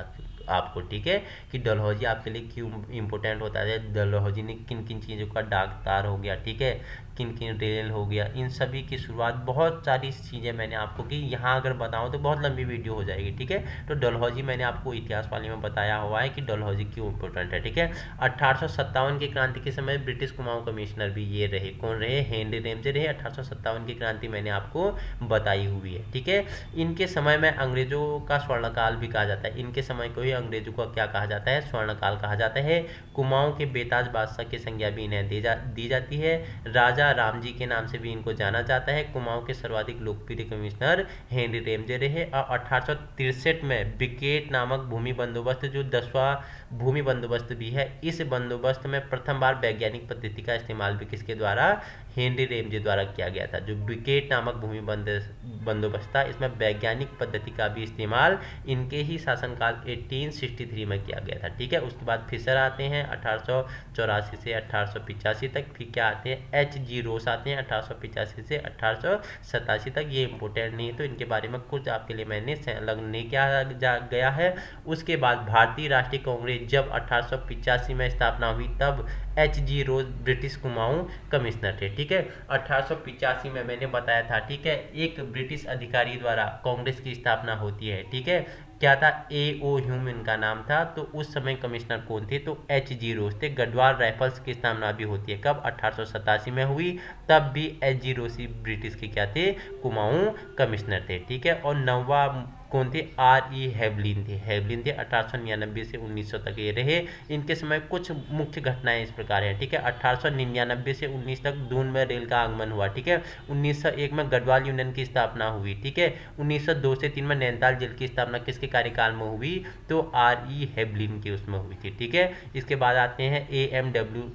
आपको, ठीक है, कि डलहौजी आपके लिए क्यों इम्पोर्टेंट होता है। डलहौजी ने किन किन चीज़ों का, डाक तार हो गया, ठीक है, किन किन रेल हो गया, इन सभी की शुरुआत, बहुत सारी चीज़ें मैंने आपको की। यहाँ अगर बताऊँ तो बहुत लंबी वीडियो हो जाएगी, ठीक है। तो डलहौजी मैंने आपको इतिहास वाले में बताया हुआ है कि डलहौजी क्यों इम्पोर्टेंट है, ठीक है। 1857 की क्रांति के समय ब्रिटिश कुमाऊं कमिश्नर भी ये रहे, कौन रहे, हेनरी रेमजे रहे। 1857 की क्रांति मैंने आपको बताई हुई है, ठीक है। इनके समय में अंग्रेजों का स्वर्णकाल भी कहा जाता है। इनके समय को ही अंग्रेजों का क्या कहा जाता है, स्वर्णकाल कहा जाता है। कुमाऊं के बेताज बादशाह की संज्ञा भी इन्हें दी जाती है। राजा राम जी के नाम से भी इनको जाना जाता है। कुमाऊं के सर्वाधिक लोकप्रिय कमिश्नर हेनरी रेमजे रहे। और 1863 में विकेट नामक भूमि बंदोबस्त, जो 10वां भूमि बंदोबस्त भी है, इस बंदोबस्त में प्रथम बार वैज्ञानिक पद्धति का इस्तेमाल भी किसके द्वारा, हेनरी रेमजे द्वारा किया गया था। जो विकेट नामक भूमि बंदोबस्त था, इसमें वैज्ञानिक पद्धति का भी इस्तेमाल इनके ही शासनकाल 1863 में किया गया था। ठीक है, उसके बाद फिशर आते हैं 1884 से 1885 तक। फिर क्या आते हैं, H.G. रोस आते हैं 1885 से 1887 तक। ये इंपॉर्टेंट नहीं है तो इनके बारे में कुछ आपके लिए मैंने संलग्न नहीं किया गया है। उसके बाद भारतीय राष्ट्रीय कांग्रेस जब 1885 में स्थापना हुई तब H.G. रोज ब्रिटिश कुमाऊं कमिश्नर थे। ठीक है, 1885 में मैंने बताया था। ठीक है, एक ब्रिटिश अधिकारी द्वारा कांग्रेस की स्थापना होती है। ठीक है, क्या था, A.O. ह्यूम इनका नाम था। तो उस समय कमिश्नर कौन थे, तो H.G. रोज थे। गढ़वाल राइफल्स की स्थापना भी होती है कब, 1887 में हुई। तब भी H.G. रोज ब्रिटिश के क्या थे, कुमाऊं कमिश्नर थे। ठीक है, और नवा कौन थे, R.E. हेवलिन थे 1899 से 1900 तक ये रहे। इनके समय कुछ मुख्य घटनाएं इस प्रकार हैं। ठीक है, 1899 से 19 तक दून में रेल का आगमन हुआ। ठीक है, 1901 में गढ़वाल यूनियन की स्थापना हुई। ठीक है, 1902 से 3 में नैनीताल जेल की स्थापना किसके कार्यकाल में हुई, तो R.E. हेवलिन की उसमें हुई थी। ठीक है, इसके बाद आते हैं AMW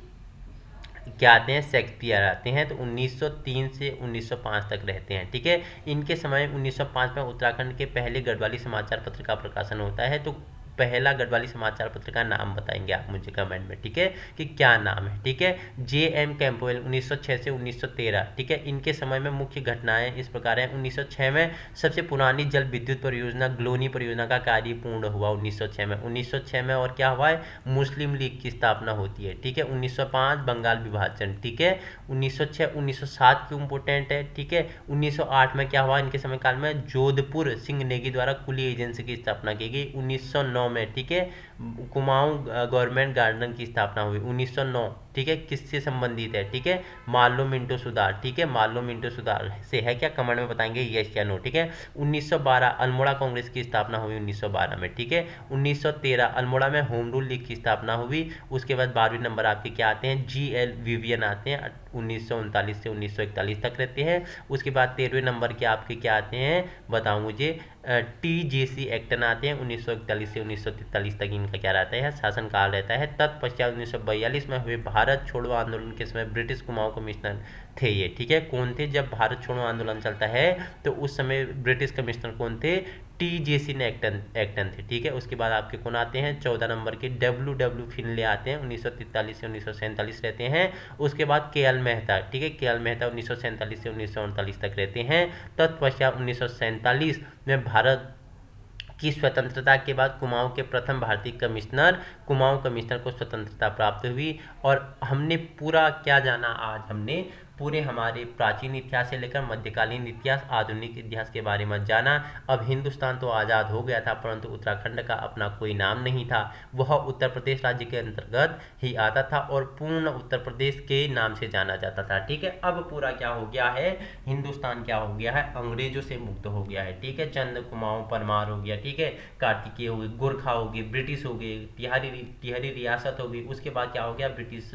क्या आते हैं, शेक्सपियर आते हैं। तो 1903 से 1905 तक रहते हैं। ठीक है, इनके समय 1905 में उत्तराखंड के पहले गढ़वाली समाचार पत्र का प्रकाशन होता है। तो पहला गढ़वाली समाचार पत्र का नाम बताएंगे आप मुझे कमेंट में। ठीक है, कि क्या नाम है। ठीक है, J.M. कैंपबेल 1906 से 1913। ठीक है, इनके समय में मुख्य घटनाएं इस प्रकार हैं। 1906 में सबसे पुरानी जल विद्युत परियोजना ग्लोनी परियोजना का कार्य पूर्ण हुआ 1906 में और क्या हुआ है, मुस्लिम लीग की स्थापना होती है। ठीक है, 1905 बंगाल विभाजन। ठीक है, 1906 1907 क्यों इंपोर्टेंट है। ठीक है, 1908 में क्या हुआ, इनके समय काल में जोधपुर सिंह नेगी द्वारा कुली एजेंसी की स्थापना की गई 1909 में। ठीक है, कुमाऊं गवर्नमेंट गार्डन की स्थापना हुई 1909। ठीक है, किससे संबंधित है, ठीक है, मार्लो मिंटो सुधार। ठीक है, मार्लो मिंटो सुधार से है क्या, कमेंट में बताएंगे यस या नो। ठीक है, 1912 अल्मोड़ा कांग्रेस की स्थापना हुई 1912 में। ठीक है, 1913 अल्मोड़ा में होम रूल लीग की स्थापना हुई। उसके बाद 12वें नंबर आपके क्या आते हैं, G.L. विवियन आते हैं 1939 से 1941 तक रहते हैं। उसके बाद 13वें नंबर के आपके क्या आते हैं, बताओ मुझे, T.J.C. एक्टन आते हैं 1941 से 1943 तक इनका क्या रहता है, शासनकाल रहता है। तत्पश्चात 1942 में हुए भारत छोड़ो आंदोलन के समय ब्रिटिश कुमाऊं कमिश्नर थे ये। ठीक है, कौन थे, जब भारत छोड़ो आंदोलन चलता है तो उस समय ब्रिटिश कमिश्नर कौन थे, T.J.C. ने एक्टन थे। ठीक है, उसके बाद आपके कौन आते हैं, 14 नंबर के W.W. फिनले आते हैं 1943 से 1947 रहते हैं। उसके बाद K.L. मेहता। ठीक है, K.L. मेहता 1947 से 1939 तक रहते हैं। तत्पश्चात 1947 में भारत की स्वतंत्रता के बाद कुमाऊं के प्रथम भारतीय कमिश्नर कुमाऊं कमिश्नर को स्वतंत्रता प्राप्त हुई। और हमने पूरा क्या जाना, आज हमने पूरे हमारे प्राचीन इतिहास से लेकर मध्यकालीन इतिहास आधुनिक इतिहास के बारे में जाना। अब हिंदुस्तान तो आज़ाद हो गया था परंतु उत्तराखंड का अपना कोई नाम नहीं था, वह उत्तर प्रदेश राज्य के अंतर्गत ही आता था और पूर्ण उत्तर प्रदेश के नाम से जाना जाता था। ठीक है, अब पूरा क्या हो गया है, हिंदुस्तान क्या हो गया है, अंग्रेजों से मुक्त हो गया है। ठीक है, चंद कुमाऊं परमार हो गया, ठीक है, कार्तिकेय हो गई, गोरखा हो गई, ब्रिटिश हो गई, तिहारी रियासत हो गई। उसके बाद क्या हो गया, ब्रिटिश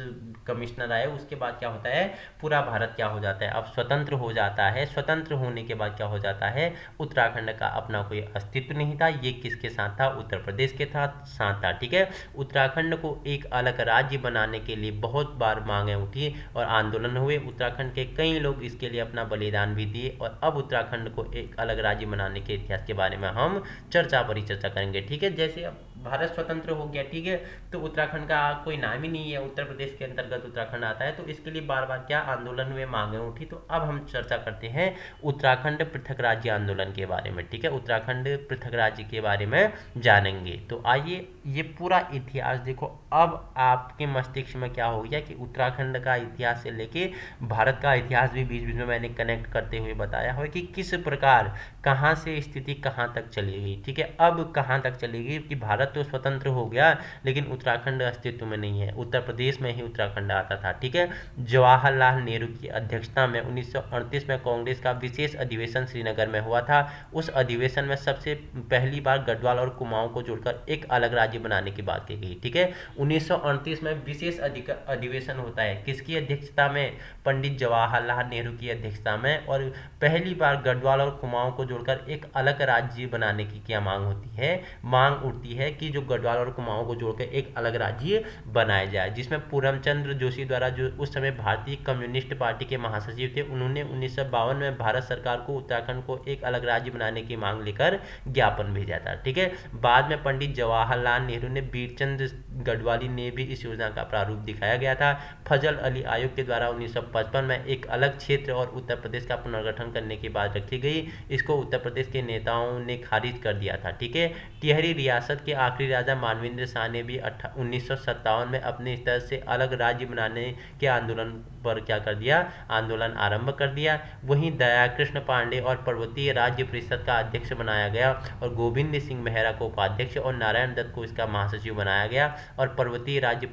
कमिश्नर आए। उसके बाद क्या होता है, पूरा भारत क्या हो जाता है, अब स्वतंत्र हो जाता है। स्वतंत्र होने के बाद क्या हो जाता है, उत्तराखंड का अपना कोई अस्तित्व नहीं था। ये किसके साथ था, उत्तर प्रदेश के साथ था। ठीक है, उत्तराखंड को एक अलग राज्य बनाने के लिए बहुत बार मांगें उठी और आंदोलन हुए। उत्तराखंड के कई लोग इसके लिए अपना बलिदान भी दिए और अब उत्तराखंड को एक अलग राज्य बनाने के इतिहास के बारे में हम चर्चा करेंगे। ठीक है, जैसे अब भारत स्वतंत्र हो गया, ठीक है, तो उत्तराखंड का कोई नाम ही नहीं है, उत्तर प्रदेश के अंतर्गत उत्तराखंड आता है। तो इसके लिए बार बार क्या आंदोलन हुए, मांगें उठी। तो अब हम चर्चा करते हैं उत्तराखंड पृथक राज्य आंदोलन के बारे में। ठीक है, उत्तराखंड पृथक राज्य के बारे में जानेंगे। तो आइए ये पूरा इतिहास देखो। अब आपके मस्तिष्क में क्या हो गया कि उत्तराखंड का इतिहास से लेके भारत का इतिहास भी बीच बीच में मैंने कनेक्ट करते हुए बताया है कि किस प्रकार कहाँ से स्थिति कहाँ तक चली गई। ठीक है, अब कहाँ तक चली गई कि भारत तो स्वतंत्र हो गया लेकिन उत्तराखंड अस्तित्व में नहीं है, उत्तर प्रदेश में ही उत्तराखंड आता था। ठीक है, जवाहरलाल नेहरू की अध्यक्षता में 1938 में कांग्रेस का विशेष अधिवेशन श्रीनगर में हुआ था। उस अधिवेशन में सबसे पहली बार गढ़वाल और कुमाऊं को जोड़कर एक अलग राज्य बनाने की बात की गई। ठीक है, 1938 में विशेष अधिवेशन होता है, किसकी अध्यक्षता में, पंडित जवाहरलाल नेहरू की अध्यक्षता में। और पहली बार गढ़वाल और कुमाऊं को जोड़कर एक अलग राज्य बनाने की क्या मांग होती है, मांग उठती है कि कि जो गढ़वाल और कुमाऊं को जोड़कर एक अलग राज्य बनाया जाए, जिसमें पूरमचंद्र जोशी द्वारा, जो उस समय भारतीय कम्युनिस्ट पार्टी के महासचिव थे, उन्होंने 1952 में भारत सरकार को उत्तराखंड को एक अलग राज्य बनाने की मांग लेकर ज्ञापन भेजा था। ठीक है, बाद में पंडित जवाहरलाल नेहरू ने वीरचंद गढ़वाली ने भी इस योजना का प्रारूप दिखाया गया था। फजल अली आयोग के द्वारा 1955 में एक अलग क्षेत्र और उत्तर प्रदेश का पुनर्गठन करने की बात रखी गई। इसको उत्तर प्रदेश के नेताओं ने खारिज कर दिया था। ठीक है, टिहरी रियासत के आखिरी राजा मानवेंद्र शाह ने भी 1957 में अपने स्तर से अलग राज्य बनाने के आंदोलन पर क्या कर दिया, आंदोलन आरंभ कर दिया। वहीं दयाकृष्ण पांडे और पर्वतीय राज्य परिषद का अध्यक्ष बनाया गया और गोविंद सिंह मेहरा को उपाध्यक्ष और नारायण दत्त को इसका महासचिव बनाया गया। और पर्वतीय राज्य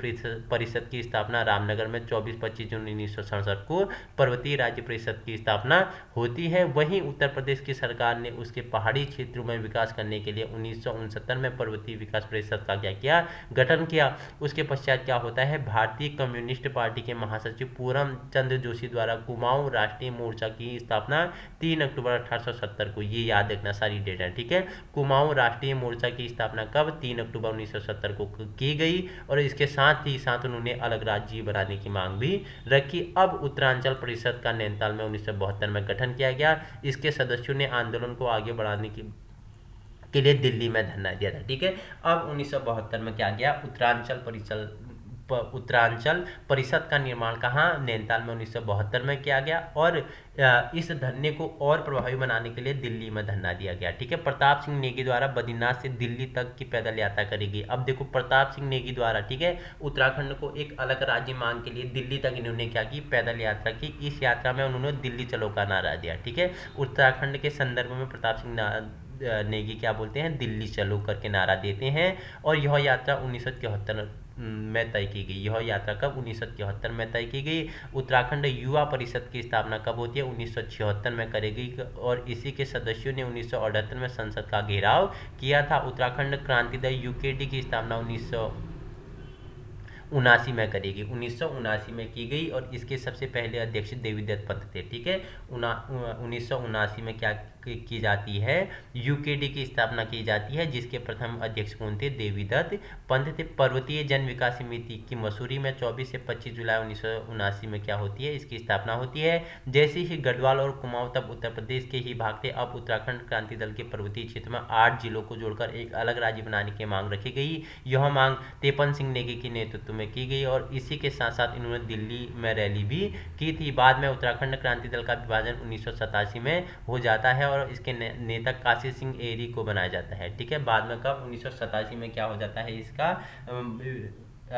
परिषद की स्थापना रामनगर में 24-25 जून 1967 को पर्वतीय राज्य परिषद की स्थापना होती है। वहीं उत्तर प्रदेश की सरकार ने उसके पहाड़ी क्षेत्रों में विकास करने के लिए 1969 में पर्वतीय विकास परिषद का क्या किया, गठन किया। उसके पश्चात क्या होता है, भारतीय कम्युनिस्ट पार्टी के महासचिव पूरमचंद्र जोशी द्वारा कुमाऊं राष्ट्रीय मोर्चा की स्थापना 3 अक्टूबर 1870 को, ये याद रखना सारी डेट है। ठीक है, कुमाऊं राष्ट्रीय मोर्चा की स्थापना कब, 3 अक्टूबर 1970 को की गई और इसके साथ ही साथ उन्होंने अलग राज्य बनाने की मांग भी रखी। अब उत्तरांचल परिषद का नैनीताल में 1972 में गठन किया गया। इसके सदस्यों ने आंदोलन को आगे बढ़ाने के लिए दिल्ली में धरना दिया था। ठीक है, अब 1972 में क्या गया, उत्तरांचल परिषद का निर्माण कहाँ, नैनीताल में 1972 में किया गया और इस धरने को और प्रभावी बनाने के लिए दिल्ली में धरना दिया गया। ठीक है, प्रताप सिंह नेगी द्वारा बद्रीनाथ से दिल्ली तक की पैदल यात्रा करेगी। अब देखो प्रताप सिंह नेगी द्वारा, ठीक है, उत्तराखंड को एक अलग राज्य मांग के लिए दिल्ली तक इन्होंने क्या की, पैदल यात्रा की। इस यात्रा में उन्होंने दिल्ली चलो का नारा दिया। ठीक है, उत्तराखंड के संदर्भ में प्रताप सिंह नेगी क्या बोलते हैं, दिल्ली चलो करके नारा देते हैं। और यह यात्रा 1973 में तय की गई। यह यात्रा कब, 1973 में तय की गई। उत्तराखंड युवा परिषद की स्थापना कब होती है, 1976 में करेगी और इसी के सदस्यों ने 1978 में संसद का घेराव किया था। उत्तराखंड क्रांति दल यूकेडी की स्थापना 1979 में करेगी, 1979 में की गई और इसके सबसे पहले अध्यक्ष देवीदत्त पंत थे। ठीक है, 1979 में क्या की जाती है, यूकेडी की स्थापना की जाती है, जिसके प्रथम अध्यक्ष कौन थे, देवीदत्त पंत थे। पर्वतीय जन विकास समिति की मसूरी में 24 से 25 जुलाई 1979 में क्या होती है, इसकी स्थापना होती है। जैसे ही गढ़वाल और कुमाऊं तब उत्तर प्रदेश के ही भाग थे। अब उत्तराखंड क्रांति दल के पर्वतीय क्षेत्र में 8 जिलों को जोड़कर एक अलग राज्य बनाने की मांग रखी गई। यह मांग तेपन सिंह नेगी के नेतृत्व में की गई और इसी के साथ साथ इन्होंने दिल्ली में रैली भी की थी। बाद में उत्तराखंड क्रांति दल का विभाजन 1987 में हो जाता है और इसके नेता काशी सिंह एरी को बनाया जाता है। ठीक है, बाद में कब, 1987 में क्या हो जाता है, इसका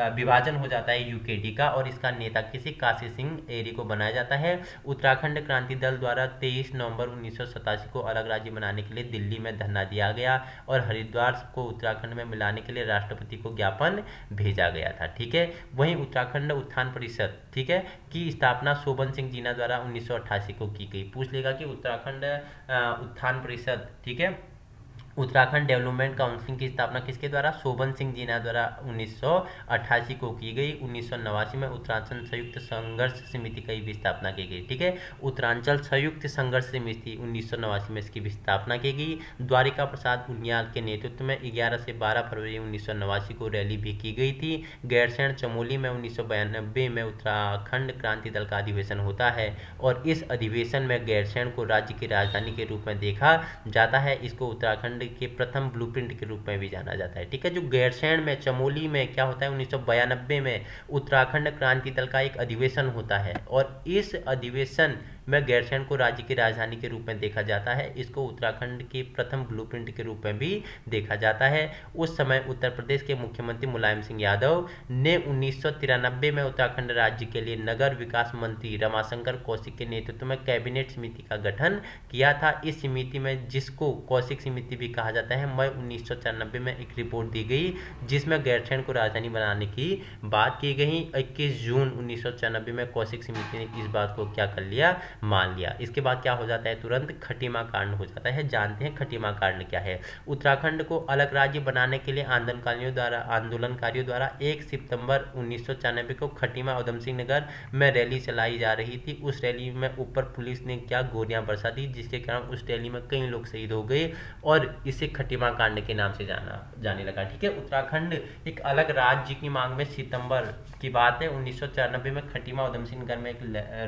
विभाजन हो जाता है यूकेडी का और इसका नेता किसी काशी सिंह एरी को बनाया जाता है। उत्तराखंड क्रांति दल द्वारा 23 नवंबर 1987 को अलग राज्य बनाने के लिए दिल्ली में धरना दिया गया और हरिद्वार को उत्तराखंड में मिलाने के लिए राष्ट्रपति को ज्ञापन भेजा गया था। ठीक है, वहीं उत्तराखंड उत्थान परिषद, ठीक है, की स्थापना शोभन सिंह जीना द्वारा 1988 को की गई। पूछ लेगा कि उत्तराखंड उत्थान परिषद, ठीक है, उत्तराखंड डेवलपमेंट काउंसिल की स्थापना किसके द्वारा, शोभन सिंह जीना द्वारा 1988 को की गई। 1989 में उत्तरांचल संयुक्त संघर्ष समिति की भी स्थापना की गई। ठीक है, उत्तरांचल संयुक्त संघर्ष समिति 1989 में इसकी भी स्थापना की गई। द्वारिका प्रसाद उनियाल के नेतृत्व में 11 से 12 फरवरी 1989 को रैली भी की गई थी। गैरसैंण चमोली में 1992 में उत्तराखंड क्रांति दल का अधिवेशन होता है और इस अधिवेशन में गैरसैंण को राज्य की राजधानी के रूप में देखा जाता है। इसको उत्तराखंड के प्रथम ब्लूप्रिंट के रूप में भी जाना जाता है। ठीक है, जो गैरसैंण में चमोली में क्या होता है, 1992 में उत्तराखंड क्रांति दल का एक अधिवेशन होता है और इस अधिवेशन में गैरसैंण को राज्य की राजधानी के रूप में देखा जाता है। इसको उत्तराखंड के प्रथम ब्लूप्रिंट के रूप में भी देखा जाता है। उस समय उत्तर प्रदेश के मुख्यमंत्री मुलायम सिंह यादव ने 1993 में उत्तराखंड राज्य के लिए नगर विकास मंत्री रमाशंकर कौशिक के नेतृत्व में कैबिनेट समिति का गठन किया था। इस समिति में, जिसको कौशिक समिति भी कहा जाता है, मई 1994 में एक रिपोर्ट दी गई जिसमें गैरसैंण को राजधानी बनाने की बात की गई। 21 जून 1994 में कौशिक समिति ने इस बात को क्या कर लिया, मान लिया। इसके बाद क्या हो जाता है, तुरंत खटीमा कांड हो जाता है। जानते हैं खटीमा कांड क्या है। उत्तराखंड को अलग राज्य बनाने के लिए आंदोलनकारियों द्वारा 1 सितंबर 1994 को खटीमा उधम सिंह नगर में रैली चलाई जा रही थी। उस रैली में ऊपर पुलिस ने क्या गोलियां बरसा दी, जिसके कारण उस रैली में कई लोग शहीद हो गए और इसे खटीमा कांड के नाम से जाने लगा। ठीक है, उत्तराखंड एक अलग राज्य की मांग में सितंबर की बात है 1994 में खटीमा उधम सिंह नगर में एक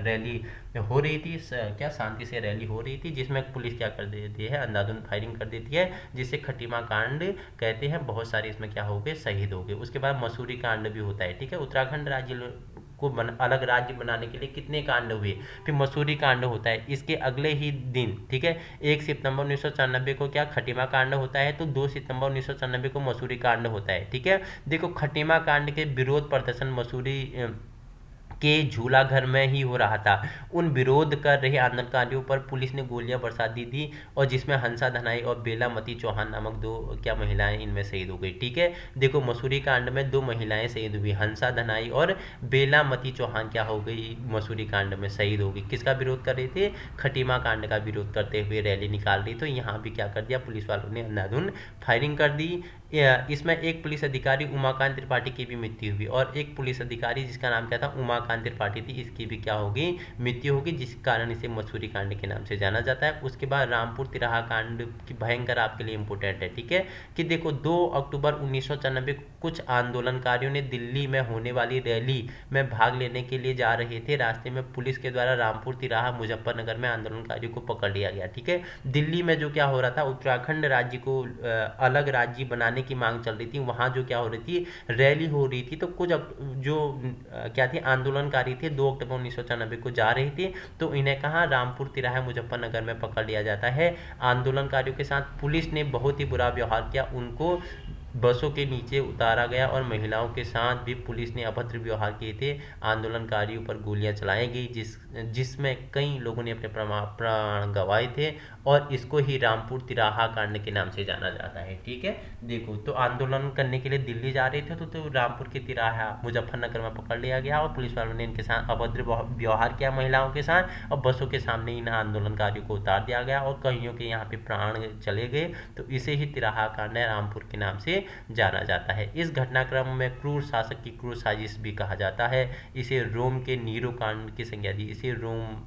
रैली हो रही थी, क्या शांति से रैली हो रही थी, जिसमें पुलिस क्या कर देती है, अंधाधुंध फायरिंग कर देती है, जिसे खटीमा कांड कहते हैं। बहुत सारे इसमें क्या हो गए, शहीद हो गए। उसके बाद मसूरी कांड भी होता है। ठीक है, उत्तराखंड राज्य को अलग राज्य बनाने के लिए कितने कांड हुए, फिर मसूरी कांड होता है। इसके अगले ही दिन, ठीक है, 1 सितंबर 1994 को क्या खटीमा कांड होता है, तो 2 सितंबर 1994 को मसूरी कांड होता है। ठीक है, देखो खटीमा कांड के विरोध प्रदर्शन मसूरी के झूला घर में ही हो रहा था। उन विरोध कर रहे आंदोलनकारियों पर पुलिस ने गोलियां बरसा दी थी और जिसमें हंसा धनाई और बेलामती चौहान नामक दो क्या महिलाएं इनमें शहीद हो गई। ठीक है, देखो मसूरी कांड में 2 महिलाएं शहीद हुई, हंसा धनाई और बेलामती चौहान क्या हो गई, मसूरी कांड में शहीद हो गई। किसका विरोध कर रहे थे, खटीमा कांड का विरोध करते हुए रैली निकाल रही। तो यहाँ भी क्या कर दिया, पुलिस वालों ने अंधाधुंध फायरिंग कर दी। इसमें एक पुलिस अधिकारी उमाकांत त्रिपाठी की भी मृत्यु हुई और एक पुलिस अधिकारी जिसका नाम क्या था, उमाकांत त्रिपाठी थी, इसकी भी क्या होगी, मृत्यु होगी, जिस कारण इसे मसूरी कांड के नाम से जाना जाता है। उसके बाद रामपुर तिराहा कांड की भयंकर आपके लिए इंपॉर्टेंट है। ठीक है, कि देखो 2 अक्टूबर 1994 कुछ आंदोलनकारियों ने दिल्ली में होने वाली रैली में भाग लेने के लिए जा रहे थे। रास्ते में पुलिस के द्वारा रामपुर तिराहा मुजफ्फरनगर में आंदोलनकारियों को पकड़ लिया गया। ठीक है, दिल्ली में जो क्या हो रहा था, उत्तराखंड राज्य को अलग राज्य बनाने की मांग चल रही थी, वहां जो क्या हो रही थी, रैली हो रही थी। तो कुछ जो क्या थी, आंदोलनकारी थे, 2 अक्टूबर 1994 को जा रहे थे, तो इन्हें कहा रामपुर तिराहा मुजफ्फरनगर में पकड़ लिया जाता है। आंदोलनकारियों के साथ पुलिस ने बहुत ही बुरा व्यवहार किया, उनको बसों के नीचे उतारा गया और महिलाओं के साथ भी पुलिस ने अभद्र व्यवहार किए थे। आंदोलनकारियों पर गोलियां चलाई गई जिसमें कई लोगों ने अपने प्राण गंवाए थे और इसको ही रामपुर तिराहा कांड के नाम से जाना जाता है। ठीक है, देखो तो आंदोलन करने के लिए दिल्ली जा रहे थे तो रामपुर के तिराहा मुजफ्फरनगर में पकड़ लिया गया और पुलिस वालों ने इनके साथ अभद्र व्यवहार किया महिलाओं के साथ और बसों के सामने इन आंदोलनकारियों को उतार दिया गया और कईयों के यहाँ पे प्राण चले गए। तो इसे ही तिराहा कांड रामपुर के नाम से जाना जाता है। इस घटनाक्रम में क्रूर शासक की क्रूर साजिश भी कहा जाता है। इसे रोम के नीरो कांड की संज्ञा दी, इसे रोम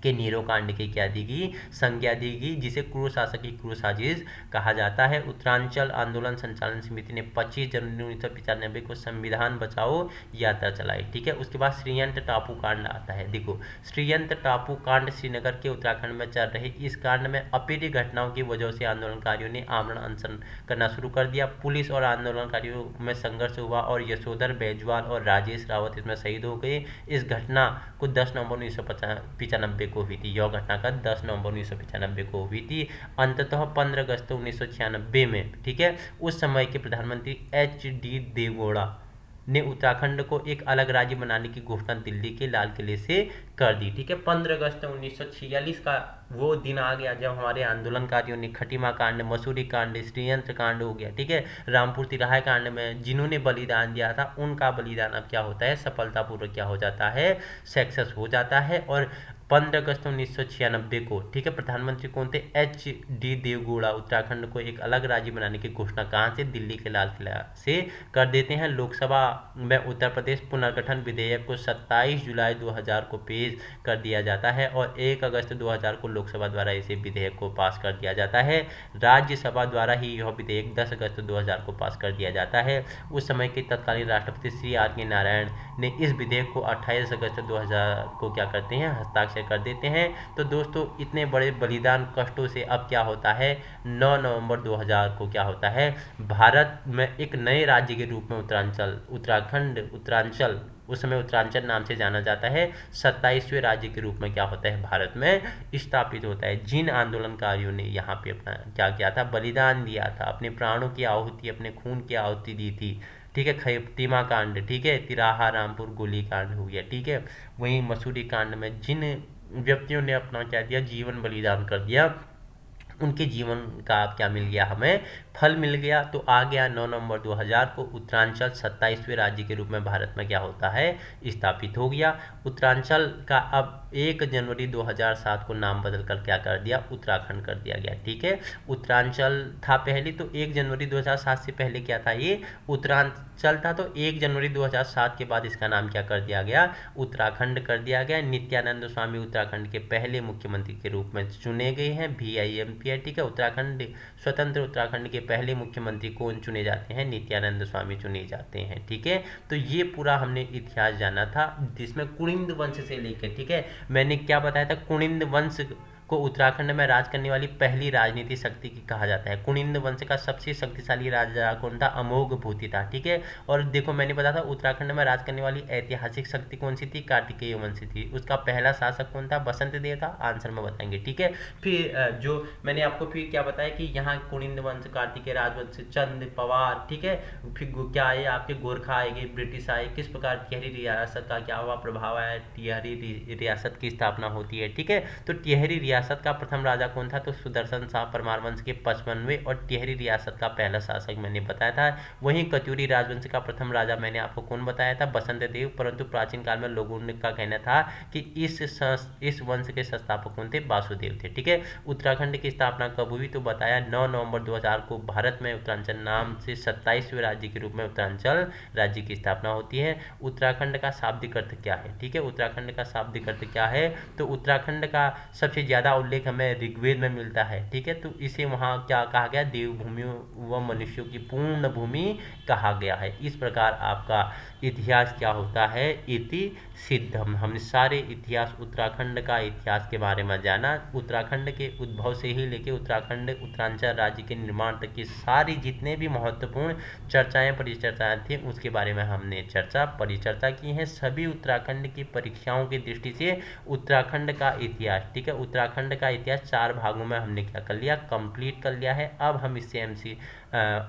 के नीरो कांड की क्या दी गई, संज्ञा दी गई, जिसे क्रूर शासक की क्रूर साजिश कहा जाता है। उत्तरांचल आंदोलन संचालन समिति ने 25 जनवरी 1995 को संविधान बचाओ यात्रा चलाई। ठीक है, उसके बाद श्रीयंत टापू कांड आता है। देखो श्रीयंत टापू कांड श्रीनगर के उत्तराखंड में चल रहे इस कांड में अप्रिय घटनाओं की वजह से आंदोलनकारियों ने आमरण अनशन करना शुरू कर दिया। पुलिस और आंदोलनकारियों में संघर्ष हुआ और यशोधर बैजवाल और राजेश रावत इसमें शहीद हो गए। इस घटना को 10 नवंबर 1995 को हुई थी। यह घटना का 10 नवंबर 1995 को हुई थी। अंततः 15 अगस्त 1996 में, ठीक है, उस समय के प्रधानमंत्री HD देवगौड़ा ने उत्तराखंड को एक अलग राज्य बनाने की घोषणा दिल्ली के लाल किले से कर दी। ठीक है, 15 अगस्त 1946 का वो दिन आ गया जब हमारे आंदोलनकारियों ने खटीमा कांड, मसूरी कांड, श्रीयंत्र कांड हो गया, ठीक है, रामपुर तिराहा कांड में जिन्होंने बलिदान दिया था उनका बलिदान अब क्या होता है, सफलतापूर्वक क्या हो जाता है, सक्सेस हो जाता है। और 15 अगस्त 1996 को, ठीक है, प्रधानमंत्री कौन थे, HD देवगौड़ा उत्तराखंड को एक अलग राज्य बनाने की घोषणा कहाँ से, दिल्ली के लाल किला से कर देते हैं। लोकसभा में उत्तर प्रदेश पुनर्गठन विधेयक को 27 जुलाई 2000 को पेश कर दिया जाता है और 1 अगस्त 2000 को लोकसभा द्वारा इसे विधेयक को पास कर दिया जाता है। राज्यसभा द्वारा ही यह विधेयक 10 अगस्त 2000 को पास कर दिया जाता है। उस समय के तत्कालीन राष्ट्रपति श्री R.K. नारायण ने इस विधेयक को 28 अगस्त 2000 को क्या करते हैं, हस्ताक्षर कर देते हैं। तो दोस्तों इतने बड़े बलिदान कष्टों से अब क्या होता है, 9 नवंबर 2000 को क्या होता है, भारत में एक नए राज्य के रूप में उत्तरांचल उस समय उत्तरांचल नाम से जाना जाता है, 27वें राज्य के रूप में क्या होता है, भारत में स्थापित होता है। जिन आंदोलनकारियों ने यहाँ पे अपना क्या किया था, बलिदान दिया था, अपने प्राणों की आहुति, अपने खून की आहुति दी थी, ठीक है, खटीमा कांड, ठीक है, तिराहा रामपुर गोली कांड हो गया, ठीक है, वहीं मसूरी कांड में जिन व्यक्तियों ने अपना क्या दिया, जीवन बलिदान कर दिया, उनके जीवन का क्या मिल गया, हमें फल मिल गया। तो आ गया 9 नवंबर 2000 को उत्तरांचल 27वें राज्य के रूप में भारत में क्या होता है, स्थापित हो गया। उत्तरांचल का अब 1 जनवरी 2007 को नाम बदल कर क्या कर दिया, उत्तराखंड कर दिया गया। ठीक है, उत्तरांचल था पहले, तो 1 जनवरी 2007 से पहले क्या था, ये उत्तरांचल था, तो 1 जनवरी 2007 के बाद इसका नाम क्या कर दिया गया, उत्तराखंड कर दिया गया। नित्यानंद स्वामी उत्तराखंड के पहले मुख्यमंत्री के रूप में चुने गए हैं, VIMP है। ठीक है, उत्तराखंड स्वतंत्र उत्तराखंड के पहले मुख्यमंत्री कौन चुने जाते हैं, नित्यानंद स्वामी चुने जाते हैं। ठीक है, तो ये पूरा हमने इतिहास जाना था, जिसमें कुनिंद वंश से लेकर, ठीक है, मैंने क्या बताया था, कुनिंद वंश को उत्तराखंड में राज करने वाली पहली राजनीतिक शक्ति की कहा जाता है। कुनिंद वंश का सबसे शक्तिशाली राजा कौन था, अमोघ भूति था। ठीक है, और देखो मैंने बताया था उत्तराखंड में राज करने वाली ऐतिहासिक शक्ति कौन सी थी, कार्तिकेय वंश थी। उसका पहला शासक कौन था, बसंत देव था। आंसर में बताएंगे। ठीक है, फिर जो मैंने आपको फिर क्या बताया कि यहाँ कुनिंद वंश, कार्तिकेय राजवंश, चंद पवार, ठीक है, फिर क्या आए आपके, गोरखा आएंगे, ब्रिटिश आए, किस प्रकार टिहरी रियासत का क्या हुआ, प्रभाव आया, टिहरी रियासत की स्थापना होती है। ठीक है, तो टिहरी रियासत का प्रथम राजा कौन था, तो सुदर्शन शाह परमार वंश के 55वें, और टिहरी रियासत का पहला शासक मैंने बताया था। वहीं कचूरी राजवंश का प्रथम राजा मैंने आपको कौन बताया था, बसंत देव। परंतु प्राचीन काल में लोगों का कहना था कि इस वंश के संस्थापक कौन थे, वासुदेव थे। ठीक है, उत्तराखंड की स्थापना कब हुई, तो बताया 9 नवंबर 2000 को भारत में उत्तरांचल नाम से 27वें राज्य के रूप में उत्तरांचल राज्य की स्थापना होती है। उत्तराखंड का शाब्दिक अर्थ क्या है, ठीक है, उत्तराखंड का शाब्दिक अर्थ क्या है, तो उत्तराखंड का सबसे ज़्यादा उल्लेख हमें ऋग्वेद में मिलता है। ठीक है, तो इसे वहाँ क्या कहा गया, देवभूमि व मनुष्यों की पूर्ण भूमि कहा गया है। इस प्रकार आपका इतिहास क्या होता है, इति सिद्धम। हमने सारे इतिहास, उत्तराखंड का इतिहास के बारे में जाना। उत्तराखंड के उद्भव से ही लेके उत्तराखंड उत्तरांचल राज्य के निर्माण तक की सारी जितने भी महत्वपूर्ण चर्चाएं परिचर्चाएं थी उसके बारे में हमने परिचर्चा की है। सभी उत्तराखंड की परीक्षाओं की दृष्टि से उत्तराखंड का इतिहास, ठीक है, उत्तराखंड का इतिहास 4 भागों में हमने क्या कर लिया, कंप्लीट कर लिया है। अब हम इससे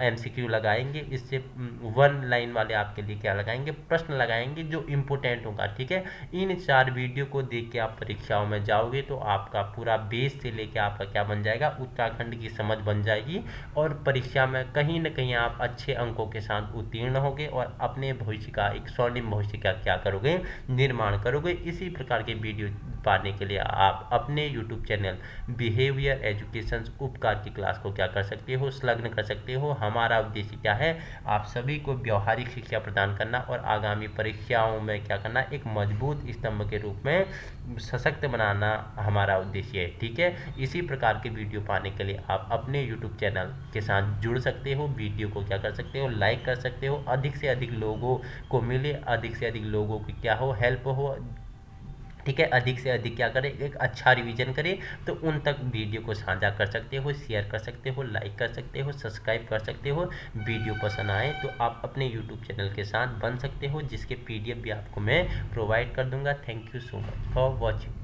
MCQ लगाएंगे, इससे 1 लाइन वाले आपके लिए क्या लगाएंगे, प्रश्न लगाएंगे जो इम्पोर्टेंट होगा। ठीक है, इन 4 वीडियो को देख के आप परीक्षाओं में जाओगे तो आपका पूरा बेस से लेके आपका क्या बन जाएगा, उत्तराखंड की समझ बन जाएगी, और परीक्षा में कहीं ना कहीं आप अच्छे अंकों के साथ उत्तीर्ण होगे और अपने भविष्य का एक स्वर्णिम भविष्य का क्या करोगे, निर्माण करोगे। इसी प्रकार के वीडियो पाने के लिए आप अपने YouTube चैनल बिहेवियर एजुकेशन उपकार की क्लास को क्या कर सकते हो, संलग्न कर सकते हो। हमारा उद्देश्य क्या है, आप सभी को व्यवहारिक शिक्षा प्रदान करना और आगामी परीक्षाओं में क्या करना, एक मजबूत स्तंभ के रूप में सशक्त बनाना हमारा उद्देश्य है। ठीक है, इसी प्रकार के वीडियो पाने के लिए आप अपने YouTube चैनल के साथ जुड़ सकते हो, वीडियो को क्या कर सकते हो, लाइक कर सकते हो, अधिक से अधिक लोगों को मिले, अधिक से अधिक लोगों की क्या हो, हेल्प हो। ठीक है, अधिक से अधिक क्या करें, एक अच्छा रिवीजन करें, तो उन तक वीडियो को साझा कर सकते हो, शेयर कर सकते हो, लाइक कर सकते हो, सब्सक्राइब कर सकते हो। वीडियो पसंद आए तो आप अपने YouTube चैनल के साथ बन सकते हो, जिसके PDF भी आपको मैं प्रोवाइड कर दूंगा। Thank you so much for watching.